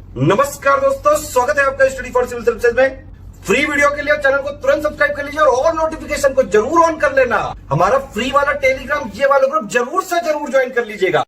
नमस्कार दोस्तों, स्वागत है आपका स्टडी फॉर सिविल सर्विसेज में। फ्री वीडियो के लिए चैनल को तुरंत सब्सक्राइब कर लीजिए और नोटिफिकेशन को जरूर ऑन कर लेना। हमारा फ्री वाला टेलीग्राम ये वाला ग्रुप जरूर से जरूर ज्वाइन कर लीजिएगा।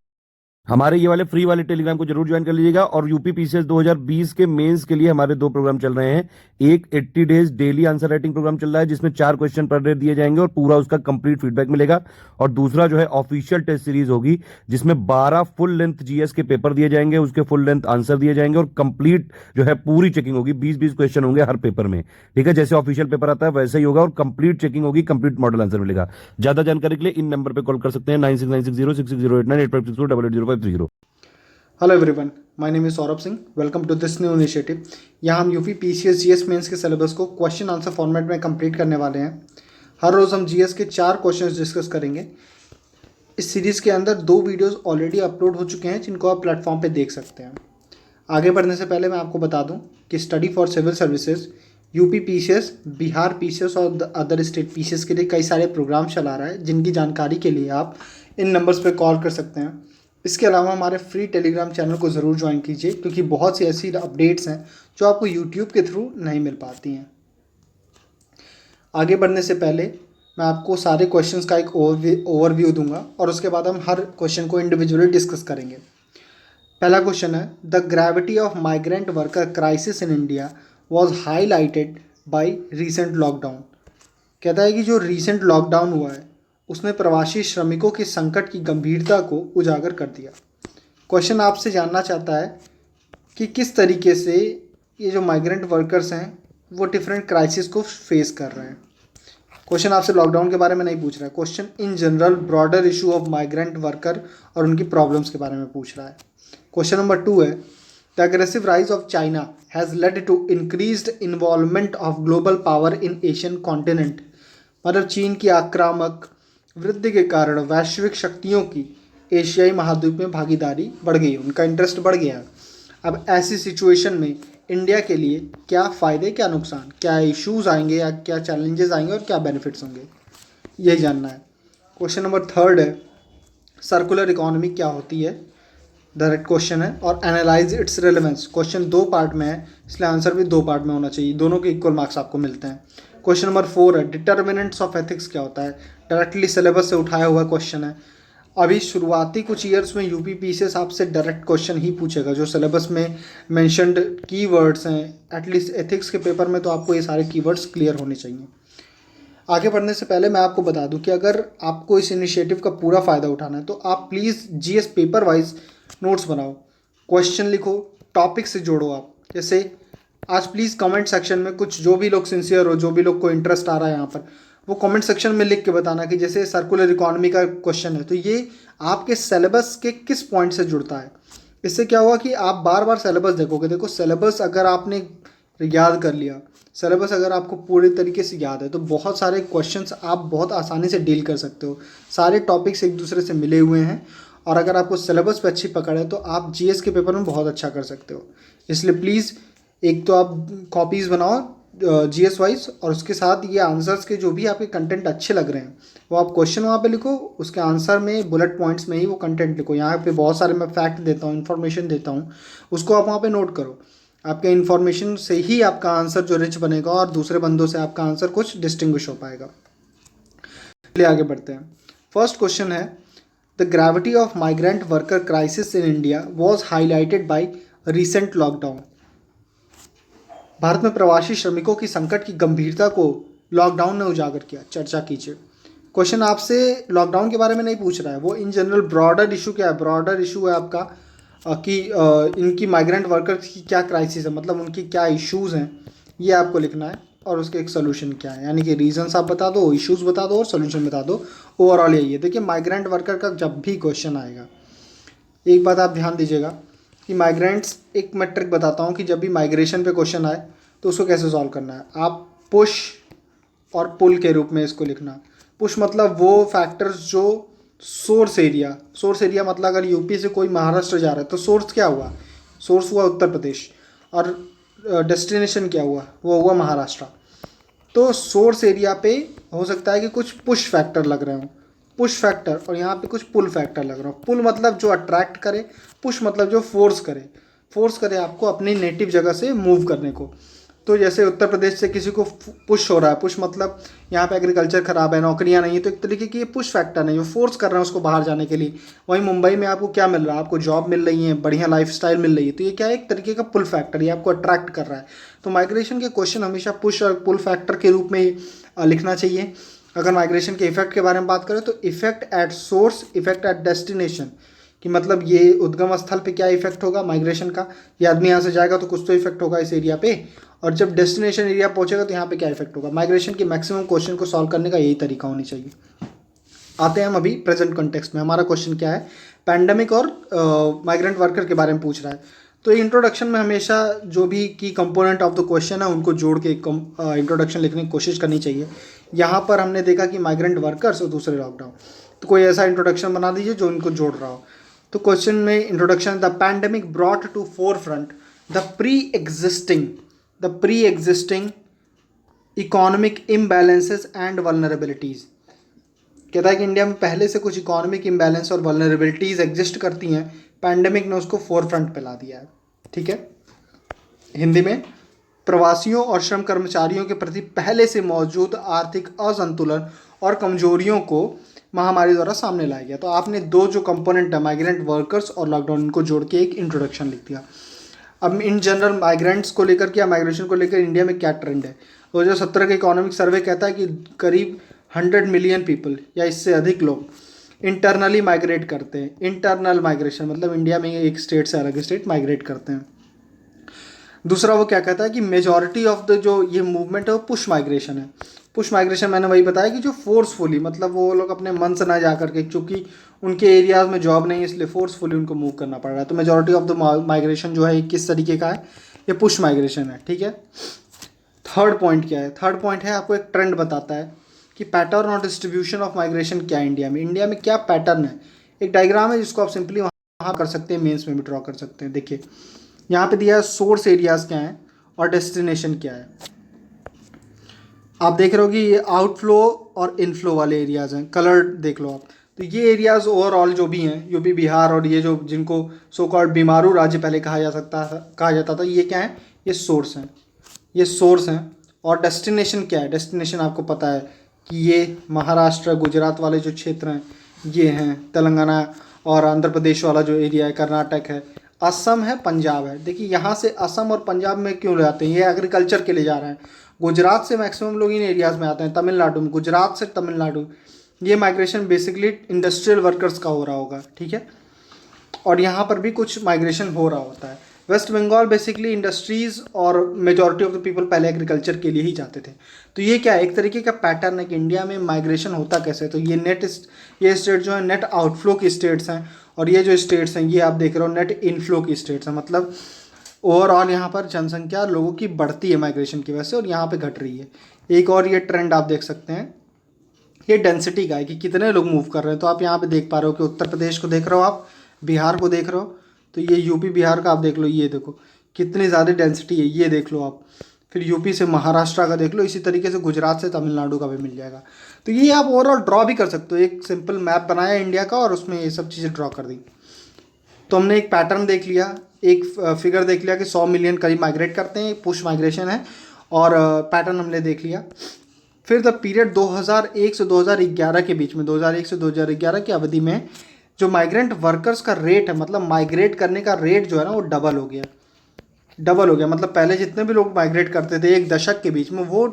हमारे ये वाले फ्री वाले टेलीग्राम को जरूर ज्वाइन कर लीजिएगा। और यूपी पीसीएस 2020 के मेंस के लिए हमारे 2 प्रोग्राम चल रहे हैं। एक 80 days daily answer writing program चल रहा है जिसमें 4 क्वेश्चन पर डे दिए जाएंगे और पूरा उसका कंप्लीट फीडबैक मिलेगा। और दूसरा जो है ऑफिशियल टेस्ट सीरीज होगी जिसमें 12 फुल लेंथ जीएस के पेपर दिए जाएंगे, उसके फुल लेंथ आंसर दिए जाएंगे और कंप्लीट जो है पूरी चेकिंग होगी। 20-20 क्वेश्चन होंगे हर पेपर में, ठीक है। जैसे ऑफिशियल पेपर आता है वैसे ही होगा और कंप्लीट चेकिंग होगी, कंप्लीट मॉडल आंसर मिलेगा। ज्यादा जानकारी के लिए इन नंबर पर कॉल कर सकते हैं 9696066089 8562008530। Hello everyone, my name is Saurabh Singh. Welcome to this new initiative. यहाँ हम यूपी पीसीएस जीएस मेंस के सिलेबस को क्वेश्चन आंसर फॉर्मेट में कंप्लीट करने वाले हैं। हर रोज़ हम जीएस के 4 क्वेश्चंस डिस्कस करेंगे। इस सीरीज़ के अंदर 2 वीडियोस ऑलरेडी अपलोड हो चुके हैं जिनको आप प्लेटफॉर्म पे देख सकते हैं। आगे बढ़ने से पहले मैं आपको बता दूँ कि study for civil services UP PCS, Bihar PCS और अदर स्टेट पीसीएस के लिए कई सारे प्रोग्राम चला रहा है जिनकी जानकारी के लिए आप इन नंबर्स पर कॉल कर सकते हैं। इसके अलावा हमारे फ्री टेलीग्राम चैनल को ज़रूर ज्वाइन कीजिए क्योंकि बहुत सी ऐसी अपडेट्स हैं जो आपको यूट्यूब के थ्रू नहीं मिल पाती हैं। आगे बढ़ने से पहले मैं आपको सारे क्वेश्चंस का एक ओवरव्यू दूंगा और उसके बाद हम हर क्वेश्चन को इंडिविजुअली डिस्कस करेंगे। पहला क्वेश्चन है, the gravity of migrant worker crisis in India was highlighted by recent lockdown. कहता है कि जो रीसेंट लॉकडाउन हुआ है उसने प्रवासी श्रमिकों के संकट की गंभीरता को उजागर कर दिया। क्वेश्चन आपसे जानना चाहता है कि किस तरीके से ये जो माइग्रेंट वर्कर्स हैं वो डिफरेंट क्राइसिस को फेस कर रहे हैं। क्वेश्चन आपसे लॉकडाउन के बारे में नहीं पूछ रहा है, question in general broader issue of migrant worker और उनकी प्रॉब्लम्स के बारे में पूछ रहा है। क्वेश्चन नंबर 2 है, the aggressive rise of China has led to increased involvement of global power in Asian continent. मतलब चीन की आक्रामक वृद्धि के कारण वैश्विक शक्तियों की एशियाई महाद्वीप में भागीदारी बढ़ गई, उनका इंटरेस्ट बढ़ गया। अब ऐसी सिचुएशन में इंडिया के लिए क्या फ़ायदे, क्या नुकसान, क्या इश्यूज आएंगे या क्या चैलेंजेस आएंगे और क्या बेनिफिट्स होंगे, यही जानना है। क्वेश्चन नंबर 3 है, सर्कुलर इकोनॉमी क्या होती है, डायरेक्ट क्वेश्चन है। और analyse it's relevance. Question 2 part में है इसलिए आंसर भी 2 पार्ट में होना चाहिए, दोनों के इक्वल मार्क्स आपको मिलते हैं। क्वेश्चन नंबर 4 है, डिटर्मिनेंट्स ऑफ एथिक्स क्या होता है। डायरेक्टली सिलेबस से उठाया हुआ क्वेश्चन है। अभी शुरुआती कुछ ईयर्स में यूपी पीसीएस आपसे डायरेक्ट क्वेश्चन ही पूछेगा, जो सिलेबस में मेंशन्ड कीवर्ड्स हैं। एटलीस्ट एथिक्स के पेपर में तो आपको ये सारे कीवर्ड्स क्लियर होने चाहिए। आगे बढ़ने से पहले मैं आपको बता दूं कि अगर आपको इस इनिशिएटिव का पूरा फ़ायदा उठाना है तो आप please GS paper wise notes बनाओ, क्वेश्चन लिखो, टॉपिक से जोड़ो। आप जैसे आज प्लीज़ कमेंट सेक्शन में कुछ, जो भी लोग सिंसियर हो, जो भी लोग को इंटरेस्ट आ रहा है यहाँ पर, वो कमेंट सेक्शन में लिख के बताना कि जैसे सर्कुलर इकोनॉमी का क्वेश्चन है तो ये आपके सिलेबस के किस पॉइंट से जुड़ता है। इससे क्या हुआ कि आप बार बार सिलेबस देखोगे। देखो, सिलेबस अगर आपने याद कर लिया, सिलेबस अगर आपको पूरी तरीके से याद है तो बहुत सारे क्वेश्चंस आप बहुत आसानी से डील कर सकते हो। सारे टॉपिक्स एक दूसरे से मिले हुए हैं और अगर आपको सिलेबस पे अच्छी पकड़ है तो आप जीएस के पेपर में बहुत अच्छा कर सकते हो। इसलिए प्लीज़ एक तो आप कॉपीज़ बनाओ जीएस वाइज और उसके साथ ये आंसर्स के जो भी आपके कंटेंट अच्छे लग रहे हैं वो आप क्वेश्चन वहाँ पे लिखो, उसके आंसर में बुलेट पॉइंट्स में ही वो कंटेंट लिखो। यहाँ पे बहुत सारे मैं फैक्ट देता हूँ, इन्फॉर्मेशन देता हूँ, उसको आप वहाँ पे नोट करो। आपके इन्फॉर्मेशन से ही आपका आंसर जो रिच बनेगा और दूसरे बंदों से आपका आंसर कुछ डिस्टिंग्विश हो पाएगा। चलिए आगे बढ़ते हैं। फर्स्ट क्वेश्चन है, the gravity of migrant worker crisis in India was highlighted by recent lockdown. Bharat में प्रवासी श्रमिकों की संकट की गंभीरता को लॉकडाउन ने उजागर किया, चर्चा कीजिए। क्वेश्चन आपसे लॉकडाउन के बारे में नहीं पूछ रहा है, वो इन जनरल ब्रॉडर इशू क्या है। ब्रॉडर इशू है आपका कि इनकी माइग्रेंट वर्कर्स की क्या क्राइसिस है, मतलब उनकी क्या इश्यूज़ हैं, ये आपको लिखना है और उसके एक सोल्यूशन क्या है। यानी कि रीजंस आप बता दो, इश्यूज़ बता दो और सोल्यूशन बता दो। ओवरऑल यही है। देखिए, माइग्रेंट वर्कर का जब भी क्वेश्चन आएगा एक बात आप ध्यान दीजिएगा कि माइग्रेंट्स, एक मैं ट्रिक बताता हूँ कि जब भी माइग्रेशन पे क्वेश्चन आए तो उसको कैसे सॉल्व करना है। आप पुश और पुल के रूप में इसको लिखना। पुश मतलब वो फैक्टर्स जो सोर्स एरिया मतलब अगर यूपी से कोई महाराष्ट्र जा रहा है तो सोर्स क्या हुआ, सोर्स हुआ उत्तर प्रदेश और डेस्टिनेशन क्या हुआ, वो हुआ महाराष्ट्र। तो सोर्स एरिया पे हो सकता है कि कुछ पुश फैक्टर लग रहे हों, पुश फैक्टर, और यहाँ पे कुछ पुल फैक्टर लग रहा हो। पुल मतलब जो अट्रैक्ट करे, पुश मतलब जो फोर्स करे। फोर्स करे आपको अपनी नेटिव जगह से मूव करने को। तो जैसे उत्तर प्रदेश से किसी को पुश हो रहा है, पुश मतलब यहाँ पे एग्रीकल्चर खराब है, नौकरियाँ नहीं है, तो एक तरीके की ये पुश फैक्टर नहीं, वो फोर्स कर रहे हैं उसको बाहर जाने के लिए। वहीं मुंबई में आपको क्या मिल रहा है, आपको जॉब मिल रही है, बढ़िया लाइफस्टाइल मिल रही है, तो ये क्या है, एक तरीके का पुल फैक्टर, ये आपको अट्रैक्ट कर रहा है। तो माइग्रेशन के क्वेश्चन हमेशा पुश और पुल फैक्टर के रूप में लिखना चाहिए। अगर माइग्रेशन के इफेक्ट के बारे में बात करें तो effect at source, effect at destination, कि मतलब ये उद्गम स्थल पे क्या इफेक्ट होगा माइग्रेशन का, ये आदमी यहाँ से जाएगा तो कुछ तो इफेक्ट होगा इस एरिया पे, और जब डेस्टिनेशन एरिया पहुंचेगा तो यहाँ पे क्या इफेक्ट होगा। माइग्रेशन की मैक्सिमम क्वेश्चन को सॉल्व करने का यही तरीका होनी चाहिए। आते हैं हम अभी प्रेजेंट कॉन्टेक्स्ट में। हमारा क्वेश्चन क्या है, पैंडेमिक और माइग्रेंट वर्कर के बारे में पूछ रहा है। तो इंट्रोडक्शन में हमेशा जो भी की कंपोनेंट ऑफ द क्वेश्चन है उनको जोड़ के एक इंट्रोडक्शन लिखने की कोशिश करनी चाहिए। यहाँ पर हमने देखा कि माइग्रेंट वर्कर्स और दूसरे लॉकडाउन, तो कोई ऐसा इंट्रोडक्शन बना दीजिए जो इनको जोड़ रहा हो। तो क्वेश्चन में introduction, the pandemic brought to forefront the pre existing economic imbalances and vulnerabilities. कहता है कि इंडिया में पहले से कुछ इकोनॉमिक इम्बैलेंस और वल्नरेबिलिटीज़ एग्जिस्ट करती हैं, पैंडेमिक ने उसको फोर फ्रंट पे ला दिया है। ठीक है, हिंदी में प्रवासियों और श्रम कर्मचारियों के प्रति पहले से मौजूद आर्थिक असंतुलन और कमजोरियों को महामारी द्वारा सामने लाया गया। तो आपने दो जो कंपोनेंट है, माइग्रेंट वर्कर्स और लॉकडाउन, इनको जोड़ के एक इंट्रोडक्शन लिख दिया। अब इन जनरल माइग्रेंट्स को लेकर के या माइग्रेशन को लेकर इंडिया में क्या ट्रेंड है। 2017 का इकोनॉमिक सर्वे कहता है कि करीब 100 मिलियन पीपल या इससे अधिक लोग इंटरनली माइग्रेट करते हैं। इंटरनल माइग्रेशन मतलब इंडिया में एक स्टेट से अलग स्टेट माइग्रेट करते हैं। दूसरा वो क्या कहता है कि मेजॉरिटी ऑफ द जो ये मूवमेंट है वो पुश माइग्रेशन है। पुश माइग्रेशन मैंने वही बताया कि जो फोर्सफुली, मतलब वो लोग अपने मन से ना जा करके, क्योंकि उनके एरियाज में जॉब नहीं है इसलिए फोर्सफुली उनको मूव करना पड़ रहा है। तो मेजॉरिटी ऑफ द माइग्रेशन जो है ये किस तरीके का है, ये पुश माइग्रेशन है। ठीक है, थर्ड पॉइंट क्या है, थर्ड पॉइंट है आपको एक ट्रेंड बताता है कि पैटर्न और डिस्ट्रीब्यूशन ऑफ माइग्रेशन क्या है इंडिया में। इंडिया में क्या पैटर्न है, एक डायग्राम है जिसको आप सिंपली वहाँ कर सकते हैं, मेंस में भी ड्रॉ कर सकते हैं। देखिए यहाँ पे दिया है सोर्स एरियाज क्या है और डेस्टिनेशन क्या है। आप देख रहे हो कि ये आउटफ्लो और इनफ्लो वाले एरियाज हैं, कलर देख लो आप। तो ये एरियाज ओवरऑल जो भी हैं, यूपी बिहार और ये जो जिनको सो कॉल्ड बीमारू राज्य पहले कहा जाता था, ये क्या है, ये सोर्स हैं, ये सोर्स हैं। और डेस्टिनेशन क्या है, डेस्टिनेशन आपको पता है कि ये महाराष्ट्र गुजरात वाले जो क्षेत्र हैं ये हैं, तेलंगाना और आंध्र प्रदेश वाला जो एरिया है, कर्नाटक है, असम है, पंजाब है। देखिए यहाँ से असम और पंजाब में क्यों ले आते हैं, ये एग्रीकल्चर के लिए जा रहे हैं। गुजरात से मैक्सिमम लोग इन एरियाज़ में आते हैं, तमिलनाडु में, गुजरात से तमिलनाडु, ये माइग्रेशन बेसिकली इंडस्ट्रियल वर्कर्स का हो रहा होगा। ठीक है, और यहाँ पर भी कुछ माइग्रेशन हो रहा होता है। वेस्ट बंगाल बेसिकली इंडस्ट्रीज़ और मेजॉरिटी ऑफ द पीपल पहले एग्रीकल्चर के लिए ही जाते थे। तो ये क्या है, एक तरीके का पैटर्न है कि इंडिया में माइग्रेशन होता कैसे। तो ये स्टेट जो है नेट आउटफ्लो की स्टेट्स हैं, और ये जो स्टेट्स हैं ये आप देख रहे हो नेट इनफ्लो की स्टेट्स हैं। मतलब ओवरऑल यहाँ पर जनसंख्या लोगों की बढ़ती है माइग्रेशन की वजह से और यहाँ पे घट रही है। एक और ये ट्रेंड आप देख सकते हैं, ये डेंसिटी का है कि कितने लोग मूव कर रहे हैं। तो आप यहाँ पे देख पा रहे हो कि उत्तर प्रदेश को देख रहे हो, आप बिहार को देख रहे हो, तो ये यूपी बिहार का आप देख लो, ये देखो कितनी ज़्यादा डेंसिटी है, ये देख लो आप। फिर यूपी से महाराष्ट्र का देख लो, इसी तरीके से गुजरात से तमिलनाडु का भी मिल जाएगा। तो ये आप ओवरऑल ड्रॉ भी कर सकते हो, एक सिंपल मैप बनाया इंडिया का और उसमें ये सब चीज़ें ड्रॉ कर दी। तो हमने एक पैटर्न देख लिया, एक फिगर देख लिया कि 100 मिलियन करीब माइग्रेट करते हैं, पुश माइग्रेशन है, और पैटर्न हमने देख लिया। फिर द पीरियड 2001 से 2011 के बीच में, 2001 से 2011 की अवधि में जो माइग्रेंट वर्कर्स का रेट है, मतलब माइग्रेट करने का रेट जो है ना वो डबल हो गया। मतलब पहले जितने भी लोग माइग्रेट करते थे एक दशक के बीच में, वो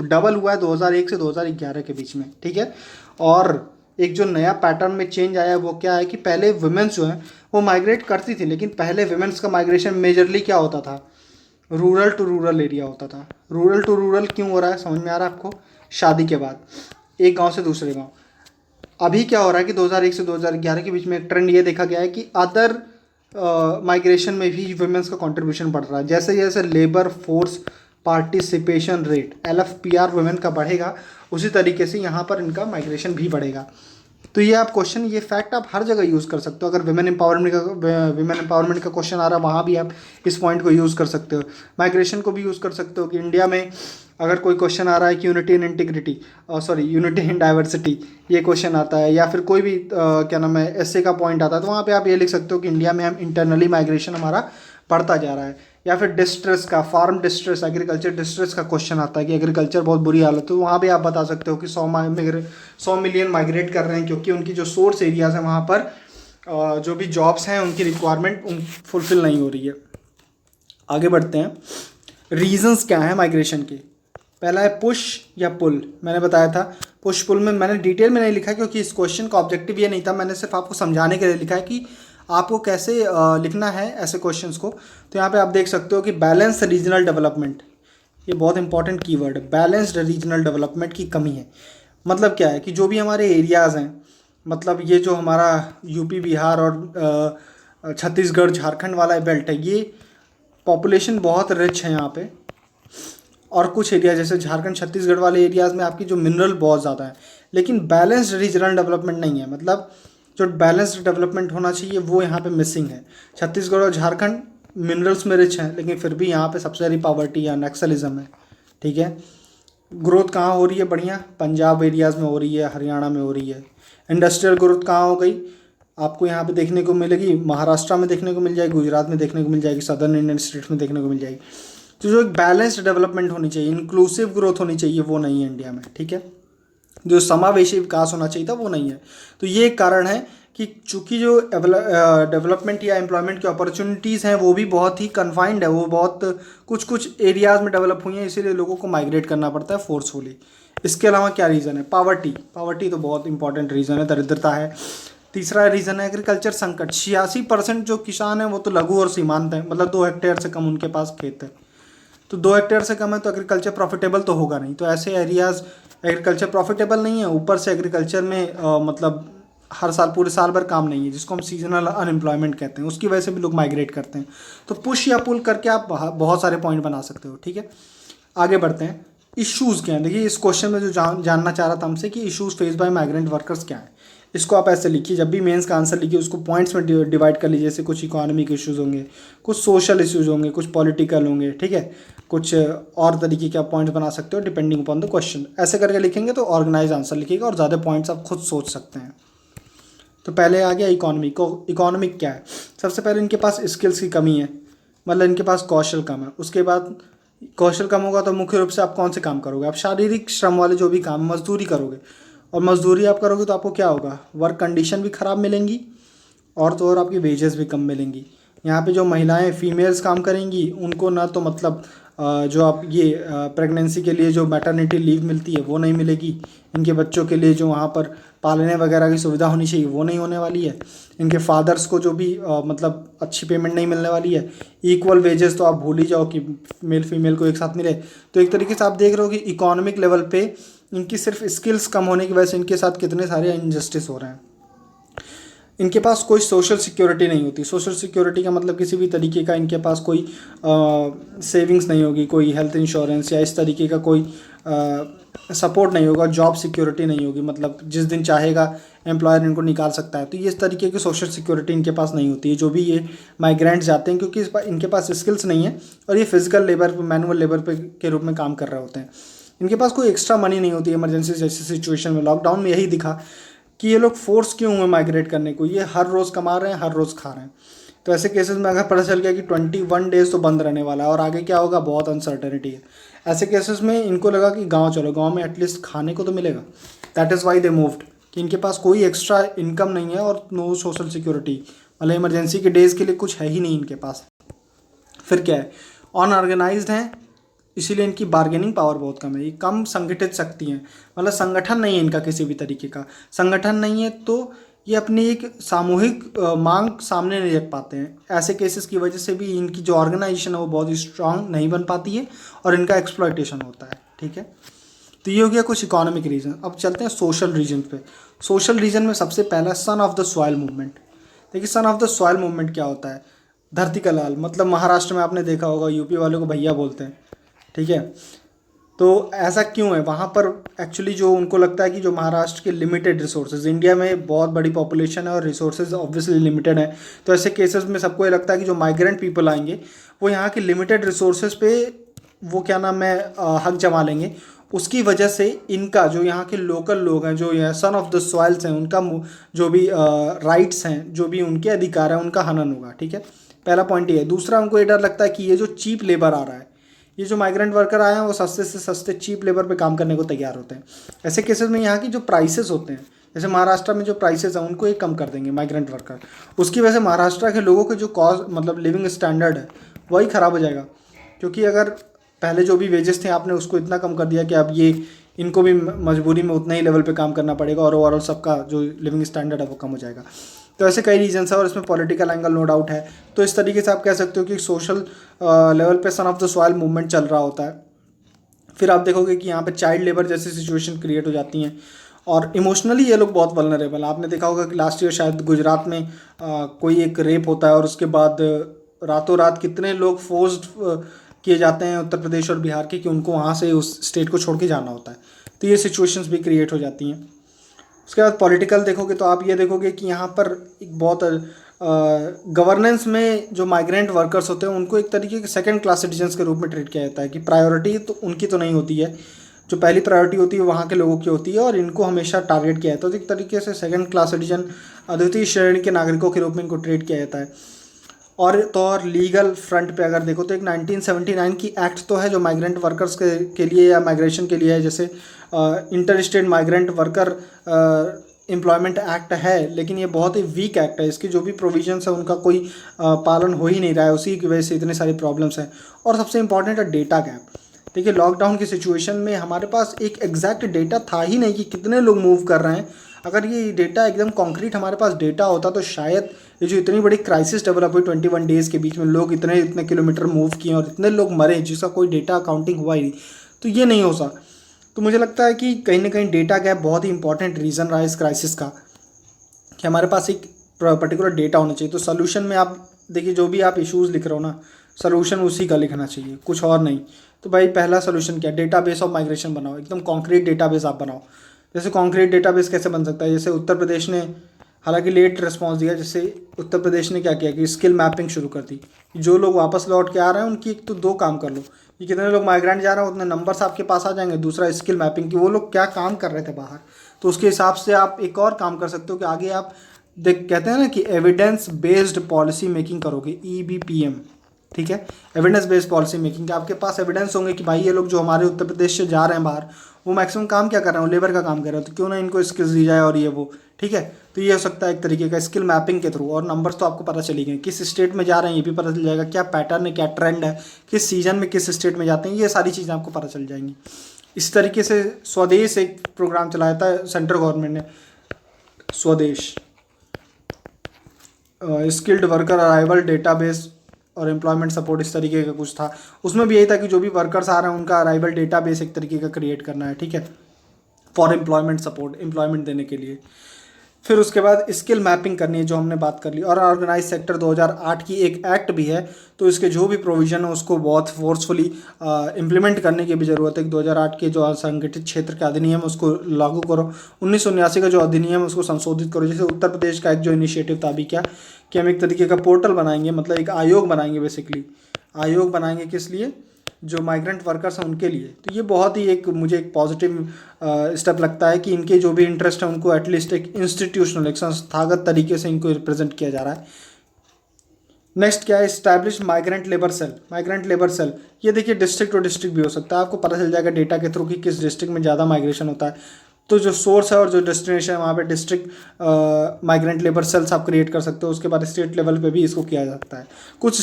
डबल हुआ है 2001 से 2011 के बीच में। ठीक है, और एक जो नया पैटर्न में चेंज आया है वो क्या है कि पहले वुमेन्स जो हैं वो माइग्रेट करती थी, लेकिन पहले वुमेन्स का माइग्रेशन मेजरली क्या होता था, रूरल टू रूरल एरिया होता था। रूरल टू रूरल क्यों हो रहा है, समझ में आ रहा है आपको, शादी के बाद एक गांव से दूसरे गांव। अभी क्या हो रहा है कि 2001 से 2011 के बीच में एक ट्रेंड ये देखा गया है कि अदर माइग्रेशन में भी वुमेन्स का कंट्रीब्यूशन बढ़ रहा है। जैसे जैसे labour force participation rate LFPR women का बढ़ेगा, उसी तरीके से यहाँ पर इनका माइग्रेशन भी बढ़ेगा। तो ये आप क्वेश्चन, ये फैक्ट आप हर जगह यूज़ कर सकते हो। अगर विमेन एम्पावरमेंट का क्वेश्चन आ रहा है वहाँ भी आप इस पॉइंट को यूज़ कर सकते हो। माइग्रेशन को भी यूज़ कर सकते हो कि इंडिया में अगर कोई क्वेश्चन आ रहा है कि unity in integrity, unity in diversity, ये क्वेश्चन आता है, या फिर कोई भी क्या नाम है एसए का पॉइंट आता है, तो वहाँ पे आप ये लिख सकते हो कि इंडिया में हम इंटरनली माइग्रेशन हमारा बढ़ता जा रहा है। या फिर डिस्ट्रेस का, फार्म डिस्ट्रेस, एग्रीकल्चर डिस्ट्रेस का क्वेश्चन आता है कि एग्रीकल्चर बहुत बुरी हालत, तो वहाँ भी आप बता सकते हो कि 100 मिलियन माइग्रेट कर रहे हैं क्योंकि उनकी जो सोर्स एरियाज़ हैं वहाँ पर जो भी जॉब्स हैं उनकी रिक्वायरमेंट फुलफिल नहीं हो रही है। आगे बढ़ते हैं, रीजंस क्या हैं माइग्रेशन के। पहला है पुश या पुल। मैंने बताया था पुश पुल में मैंने डिटेल में नहीं लिखा क्योंकि इस क्वेश्चन का ऑब्जेक्टिव ये नहीं था, मैंने सिर्फ आपको समझाने के लिए लिखा है कि आपको कैसे लिखना है ऐसे क्वेश्चंस को। तो यहाँ पे आप देख सकते हो कि बैलेंस रीजनल डेवलपमेंट, ये बहुत इंपॉर्टेंट कीवर्ड है, बैलेंस्ड रीजनल डेवलपमेंट की कमी है। मतलब क्या है कि जो भी हमारे एरियाज़ हैं, मतलब ये जो हमारा यूपी, बिहार और छत्तीसगढ़, झारखंड वाला बेल्ट है, ये पॉपुलेशन बहुत रिच है यहाँ पे। और कुछ एरिया जैसे झारखंड, छत्तीसगढ़ वाले एरियाज़ में आपकी जो मिनरल बहुत ज़्यादा है, लेकिन बैलेंस्ड रीजनल डेवलपमेंट नहीं है। मतलब जो बैलेंस्ड डेवलपमेंट होना चाहिए वो यहाँ पे मिसिंग है। छत्तीसगढ़ और झारखंड मिनरल्स में रिच हैं, लेकिन फिर भी यहाँ पे सबसे सारी पॉवर्टी या नक्सलिज्म है। ठीक है, ग्रोथ कहाँ हो रही है बढ़िया? पंजाब एरियाज़ में हो रही है, हरियाणा में हो रही है। इंडस्ट्रियल ग्रोथ कहाँ हो गई? आपको यहाँ पे देखने को मिलेगी, महाराष्ट्र में देखने को मिल जाएगी, गुजरात में देखने को मिल जाएगी, सदर्न इंडियन स्टेट्स में देखने को मिल जाएगी। तो जो एक बैलेंस्ड डेवलपमेंट होनी चाहिए, इंक्लूसिव ग्रोथ होनी चाहिए, वो नहीं है इंडिया में। ठीक है, जो समावेशी विकास होना चाहिए था वो नहीं है। तो ये एक कारण है कि चूँकि जो डेवलपमेंट या एम्प्लॉयमेंट की अपॉर्चुनिटीज़ हैं वो भी बहुत ही कन्फाइंड है, वो बहुत कुछ एरियाज़ में डेवलप हुई हैं, इसीलिए लोगों को माइग्रेट करना पड़ता है फोर्सफुली। इसके अलावा क्या रीज़न है? पावर्टी तो बहुत इंपॉर्टेंट रीज़न है, दरिद्रता है। तीसरा रीज़न है एग्रीकल्चर संकट। 86% जो किसान हैं वो तो लघु और सीमांत हैं, मतलब 2 हेक्टेयर से कम उनके पास खेत है। तो 2 हेक्टेयर से कम है तो एग्रीकल्चर प्रॉफिटेबल तो होगा नहीं। तो ऐसे एरियाज़ एग्रीकल्चर प्रॉफिटेबल नहीं है, ऊपर से एग्रीकल्चर में मतलब हर साल पूरे साल भर काम नहीं है, जिसको हम सीजनल अनएम्प्लॉयमेंट कहते हैं, उसकी वजह से भी लोग माइग्रेट करते हैं। तो पुश या पुल करके आप बहुत सारे पॉइंट बना सकते हो। ठीक है, आगे बढ़ते हैं। इश्यूज़ क्या हैं? देखिए इस क्वेश्चन में जो जानना चाह रहा था हमसे कि issues face by migrant workers क्या हैं, इसको आप ऐसे लिखिए। जब भी मेंस का आंसर लिखिए उसको पॉइंट्स में डिवाइड कर लीजिए। जैसे कुछ इकोनॉमिक इश्यूज़ होंगे, कुछ सोशल इश्यूज़ होंगे, कुछ पॉलिटिकल होंगे। ठीक है, कुछ और तरीके के आप पॉइंट्स बना सकते हो डिपेंडिंग अपॉन द क्वेश्चन। ऐसे करके लिखेंगे तो ऑर्गेनाइज आंसर लिखिएगा और ज़्यादा पॉइंट्स आप खुद सोच सकते हैं। तो पहले आ गया इकोनॉमिक क्या है? सबसे पहले इनके पास स्किल्स की कमी है, मतलब इनके पास कौशल कम है। उसके बाद कौशल कम होगा तो मुख्य रूप से आप कौन से काम करोगे? आप शारीरिक श्रम वाले जो भी काम, मजदूरी करोगे, और मजदूरी आप करोगे तो आपको क्या होगा? वर्क कंडीशन भी ख़राब मिलेंगी और तो और आपकी वेजेस भी कम मिलेंगी। यहाँ पे जो महिलाएं फीमेल्स काम करेंगी उनको ना तो मतलब जो आप ये प्रेगनेंसी के लिए जो मैटरनिटी लीव मिलती है वो नहीं मिलेगी। इनके बच्चों के लिए जो वहाँ पर पालने वगैरह की सुविधा होनी चाहिए वो नहीं होने वाली है। इनके फादर्स को जो भी मतलब अच्छी पेमेंट नहीं मिलने वाली है। इक्वल वेजेस तो आप भूल ही जाओ कि मेल फीमेल को एक साथ मिले। तो एक तरीके से आप देख रहे हो कि इकोनॉमिक लेवल पे इनकी सिर्फ स्किल्स कम होने की वजह से इनके साथ कितने सारे इनजस्टिस हो रहे हैं। इनके पास कोई सोशल सिक्योरिटी नहीं होती। सोशल सिक्योरिटी का मतलब किसी भी तरीके का इनके पास कोई सेविंग्स नहीं होगी, कोई हेल्थ इंश्योरेंस या इस तरीके का कोई सपोर्ट नहीं होगा, जॉब सिक्योरिटी नहीं होगी, मतलब जिस दिन चाहेगा एम्प्लॉयर इनको निकाल सकता है। तो ये इस तरीके की सोशल सिक्योरिटी इनके पास नहीं होती है जो भी ये माइग्रेंट्स जाते हैं, क्योंकि इनके पास स्किल्स नहीं है और ये फिजिकल लेबर, मैनुअल लेबर के रूप में काम कर रहे होते हैं। इनके पास कोई एक्स्ट्रा मनी नहीं होती इमरजेंसी जैसी सिचुएशन में। लॉकडाउन में यही दिखा कि ये लोग फोर्स क्यों हुए माइग्रेट करने को, ये हर रोज़ कमा रहे हैं, हर रोज़ खा रहे हैं। तो ऐसे केसेस में अगर पता चल गया कि 21 डेज़ तो बंद रहने वाला है और आगे क्या होगा बहुत अनसर्टेनिटी है, ऐसे केसेस में इनको लगा कि गांव चलो, गांव में एटलीस्ट खाने को तो मिलेगा। That is why they moved, कि इनके पास कोई एक्स्ट्रा इनकम नहीं है और नो सोशल सिक्योरिटी, मतलब इमरजेंसी के डेज़ के लिए कुछ है ही नहीं इनके पास। फिर क्या है, अनऑर्गेनाइज्ड हैं, इसीलिए इनकी बार्गेनिंग पावर बहुत कम है, ये कम संगठित शक्ति हैं, मतलब संगठन नहीं है इनका किसी भी तरीके का। संगठन नहीं है तो ये अपनी एक सामूहिक मांग सामने नहीं रख पाते हैं। ऐसे केसेस की वजह से भी इनकी जो ऑर्गेनाइजेशन है वो बहुत स्ट्रांग नहीं बन पाती है और इनका एक्सप्लॉयटेशन होता है। ठीक है, तो ये हो गया कुछ इकोनॉमिक रीजन। अब चलते हैं सोशल रीजन पे। सोशल रीजन में सबसे पहला son of the soil movement. देखिए son of the soil movement क्या होता है? धरती का लाल, मतलब महाराष्ट्र में आपने देखा होगा यूपी वालों को भैया बोलते हैं। ठीक है, तो ऐसा क्यों है? वहाँ पर एक्चुअली जो उनको लगता है कि जो महाराष्ट्र के लिमिटेड रिसोर्सेज, इंडिया में बहुत बड़ी पॉपुलेशन है और रिसोर्सेज ऑब्वियसली लिमिटेड है, तो ऐसे केसेस में सबको ये लगता है कि जो माइग्रेंट पीपल आएंगे वो यहाँ के लिमिटेड रिसोर्सेज पे वो क्या नाम है हक जमा लेंगे। उसकी वजह से इनका जो यहाँ के लोकल लोग हैं, जो यहाँ सन ऑफ द सॉइल्स हैं, उनका जो भी राइट्स हैं, जो भी उनके अधिकार हैं, उनका हनन होगा। ठीक है, पहला पॉइंट ये है। दूसरा, हमको ये डर लगता है कि ये जो चीप लेबर आ रहा है, ये जो माइग्रेंट वर्कर आए हैं वो सस्ते से सस्ते चीप लेबर पे काम करने को तैयार होते हैं। ऐसे केसेस में यहाँ की जो प्राइसेस होते हैं, जैसे महाराष्ट्र में जो प्राइसेस हैं उनको एक कम कर देंगे माइग्रेंट वर्कर, उसकी वजह से महाराष्ट्र के लोगों के जो कॉस्ट मतलब लिविंग स्टैंडर्ड है वही ख़राब हो जाएगा। क्योंकि अगर पहले जो भी वेजेस थे आपने उसको इतना कम कर दिया कि अब ये इनको भी मजबूरी में उतना ही लेवल पे काम करना पड़ेगा और ओवरऑल सबका जो लिविंग स्टैंडर्ड है वो कम हो जाएगा। तो ऐसे कई रीजंस है और इसमें पॉलिटिकल एंगल नो डाउट है। तो इस तरीके से आप कह सकते हो कि सोशल लेवल पे सन ऑफ द सॉइल मूवमेंट चल रहा होता है। फिर आप देखोगे कि यहाँ पे चाइल्ड लेबर जैसी सिचुएशन क्रिएट हो जाती हैं और इमोशनली ये लोग बहुत वल्नरेबल। आपने देखा होगा कि लास्ट ईयर शायद गुजरात में कोई एक रेप होता है और उसके बाद रातों रात कितने लोग फोर्स्ड किए जाते हैं उत्तर प्रदेश और बिहार के कि उनको वहाँ से उस स्टेट को छोड़ के जाना होता है। तो ये सिचुएशंस भी क्रिएट हो जाती हैं। उसके बाद पॉलिटिकल देखोगे तो आप ये देखोगे कि यहाँ पर एक बहुत गवर्नेंस में जो माइग्रेंट वर्कर्स होते हैं उनको एक तरीके के सेकंड क्लास सिटीजन्स के रूप में ट्रीट किया जाता है कि प्रायोरिटी तो उनकी तो नहीं होती है, जो पहली प्रायोरिटी होती है वहाँ के लोगों की होती है और इनको हमेशा टारगेट किया जाता है। तो एक तरीके से सेकंड क्लास सिटीजन, अद्वितीय श्रेणी के नागरिकों के रूप में इनको ट्रीट किया जाता है। और लीगल फ्रंट पे अगर देखो तो एक 1979 की एक्ट तो है जो माइग्रेंट वर्कर्स के लिए या माइग्रेशन के लिए है, जैसे inter state migrant worker employment act है, लेकिन ये बहुत ही वीक एक्ट है। इसकी जो भी प्रोविजंस है उनका कोई पालन हो ही नहीं रहा है, उसी की वजह से इतने सारी प्रॉब्लम्स हैं। और सबसे इंपॉर्टेंट है डेटा गैप। देखिए लॉकडाउन की सिचुएशन में हमारे पास एक एग्जैक्ट डेटा था ही नहीं कि कितने लोग मूव कर रहे हैं। अगर ये डेटा एकदम कॉन्क्रीट हमारे पास डेटा होता तो शायद ये जो इतनी बड़ी क्राइसिस डेवलप हुई 21 डेज़ के बीच में, लोग इतने किलोमीटर मूव किए और इतने लोग मरे जिसका कोई डेटा अकाउंटिंग हुआ ही नहीं, तो ये नहीं हो सकता। तो मुझे लगता है कि कहीं ना कहीं डेटा गैप बहुत ही इंपॉर्टेंट रीज़न रहा है इस क्राइसिस का, कि हमारे पास एक पर्टिकुलर डेटा होना चाहिए। तो सोल्यूशन में आप देखिए जो भी आप इश्यूज़ लिख रहे हो ना, सोल्यूशन उसी का लिखना चाहिए, कुछ और नहीं। तो भाई पहला सोल्यूशन क्या, डेटाबेस ऑफ माइग्रेशन बनाओ, एकदम कॉन्क्रीट डेटाबेस आप बनाओ। जैसे कॉन्क्रीट डेटाबेस कैसे बन सकता है, जैसे उत्तर प्रदेश ने हालांकि लेट रिस्पांस दिया, जैसे उत्तर प्रदेश ने क्या किया कि स्किल मैपिंग शुरू कर दी। जो लोग वापस लौट के आ रहे हैं उनकी एक तो 2 काम कर लो कि कितने लोग माइग्रेंट जा रहे हैं उतने नंबर्स आपके पास आ जाएंगे। दूसरा स्किल मैपिंग कि वो लोग क्या काम कर रहे थे बाहर, तो उसके हिसाब से आप एक और काम कर सकते हो कि आगे आप कहते हैं ना कि एविडेंस बेस्ड पॉलिसी मेकिंग करोगे, EBPM, ठीक है। एविडेंस बेस्ड पॉलिसी मेकिंग, आपके पास एविडेंस होंगे कि भाई ये लोग जो हमारे उत्तर प्रदेश से जा रहे हैं बाहर वो मैक्सिमम काम क्या कर रहे हैं, वो लेबर का काम कर रहे हैं, तो क्यों ना इनको स्किल्स दी जाए और ये वो, ठीक है। तो ये हो सकता है एक तरीके का स्किल मैपिंग के थ्रू। और नंबर्स तो आपको पता चली गए, किस स्टेट में जा रहे हैं ये भी पता चल जाएगा, क्या पैटर्न है, क्या ट्रेंड है, किस सीजन में किस स्टेट में जाते हैं, ये सारी चीज़ें आपको पता चल जाएंगी। इस तरीके से स्वदेश एक प्रोग्राम चलाया था सेंट्रल गवर्नमेंट ने, स्वदेश स्किल्ड वर्कर अराइवल डेटाबेस और एम्प्लॉयमेंट सपोर्ट, इस तरीके का कुछ था। उसमें भी यही था कि जो भी वर्कर्स आ रहे हैं उनका अराइवल डेटाबेस एक तरीके का क्रिएट करना है, ठीक है, फॉर एम्प्लॉयमेंट सपोर्ट, एम्प्लॉयमेंट देने के लिए। फिर उसके बाद स्किल मैपिंग करनी है जो हमने बात कर ली। और ऑर्गेनाइज सेक्टर 2008 की एक एक्ट भी है, तो इसके जो भी प्रोविज़न है उसको बहुत फोर्सफुली इम्प्लीमेंट करने की भी ज़रूरत है। 2008 के जो असंगठित क्षेत्र का अधिनियम है उसको लागू करो, 1979 का जो अधिनियम है उसको संशोधित करो। जैसे उत्तर प्रदेश का एक जो इनिशिएटिव था अभी क्या कि हम एक तरीके का पोर्टल बनाएंगे, मतलब एक आयोग बनाएंगे, बेसिकली आयोग बनाएंगे किस लिए, जो माइग्रेंट वर्कर्स हैं उनके लिए। तो ये बहुत ही एक मुझे एक पॉजिटिव स्टेप लगता है कि इनके जो भी इंटरेस्ट है उनको एटलीस्ट एक इंस्टीट्यूशनल, एक संस्थागत तरीके से इनको रिप्रेजेंट किया जा रहा है। नेक्स्ट क्या है, establish migrant labour cell. Migrant labour cell ये देखिए डिस्ट्रिक्ट टू डिस्ट्रिक्ट भी हो सकता है, आपको पता चल जाएगा डेटा के थ्रू कि किस डिस्ट्रिक्ट में ज़्यादा माइग्रेशन होता है। तो जो सोर्स है और जो डेस्टिनेशन है वहाँ पे डिस्ट्रिक्ट माइग्रेंट लेबर सेल्स आप क्रिएट कर सकते हो। उसके बाद स्टेट लेवल पे भी इसको किया जा सकता है। कुछ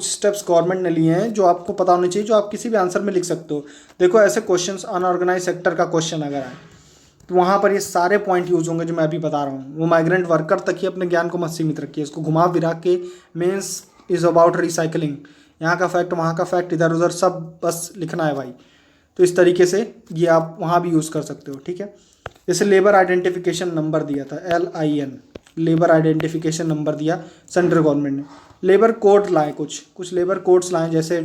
स्टेप्स गवर्नमेंट ने लिए हैं जो आपको पता होने चाहिए, जो आप किसी भी आंसर में लिख सकते हो। देखो ऐसे क्वेश्चंस अनऑर्गेनाइज सेक्टर का क्वेश्चन अगर आए तो वहाँ पर ये सारे पॉइंट यूज होंगे जो मैं अभी बता रहा हूँ। वो माइग्रेंट वर्कर तक ही अपने ज्ञान को मत सीमित रखिए, इसको घुमा फिरा के मेंस इज़ अबाउट रिसाइकलिंग, यहाँ का फैक्ट वहाँ का फैक्ट इधर उधर सब बस लिखना है भाई। तो इस तरीके से ये आप वहाँ भी यूज़ कर सकते हो, ठीक है। जैसे लेबर आइडेंटिफिकेशन नंबर दिया था, LIN, लेबर आइडेंटिफिकेशन नंबर दिया सेंट्रल गवर्नमेंट ने। लेबर कोड लाए, कुछ लेबर कोड्स लाए, जैसे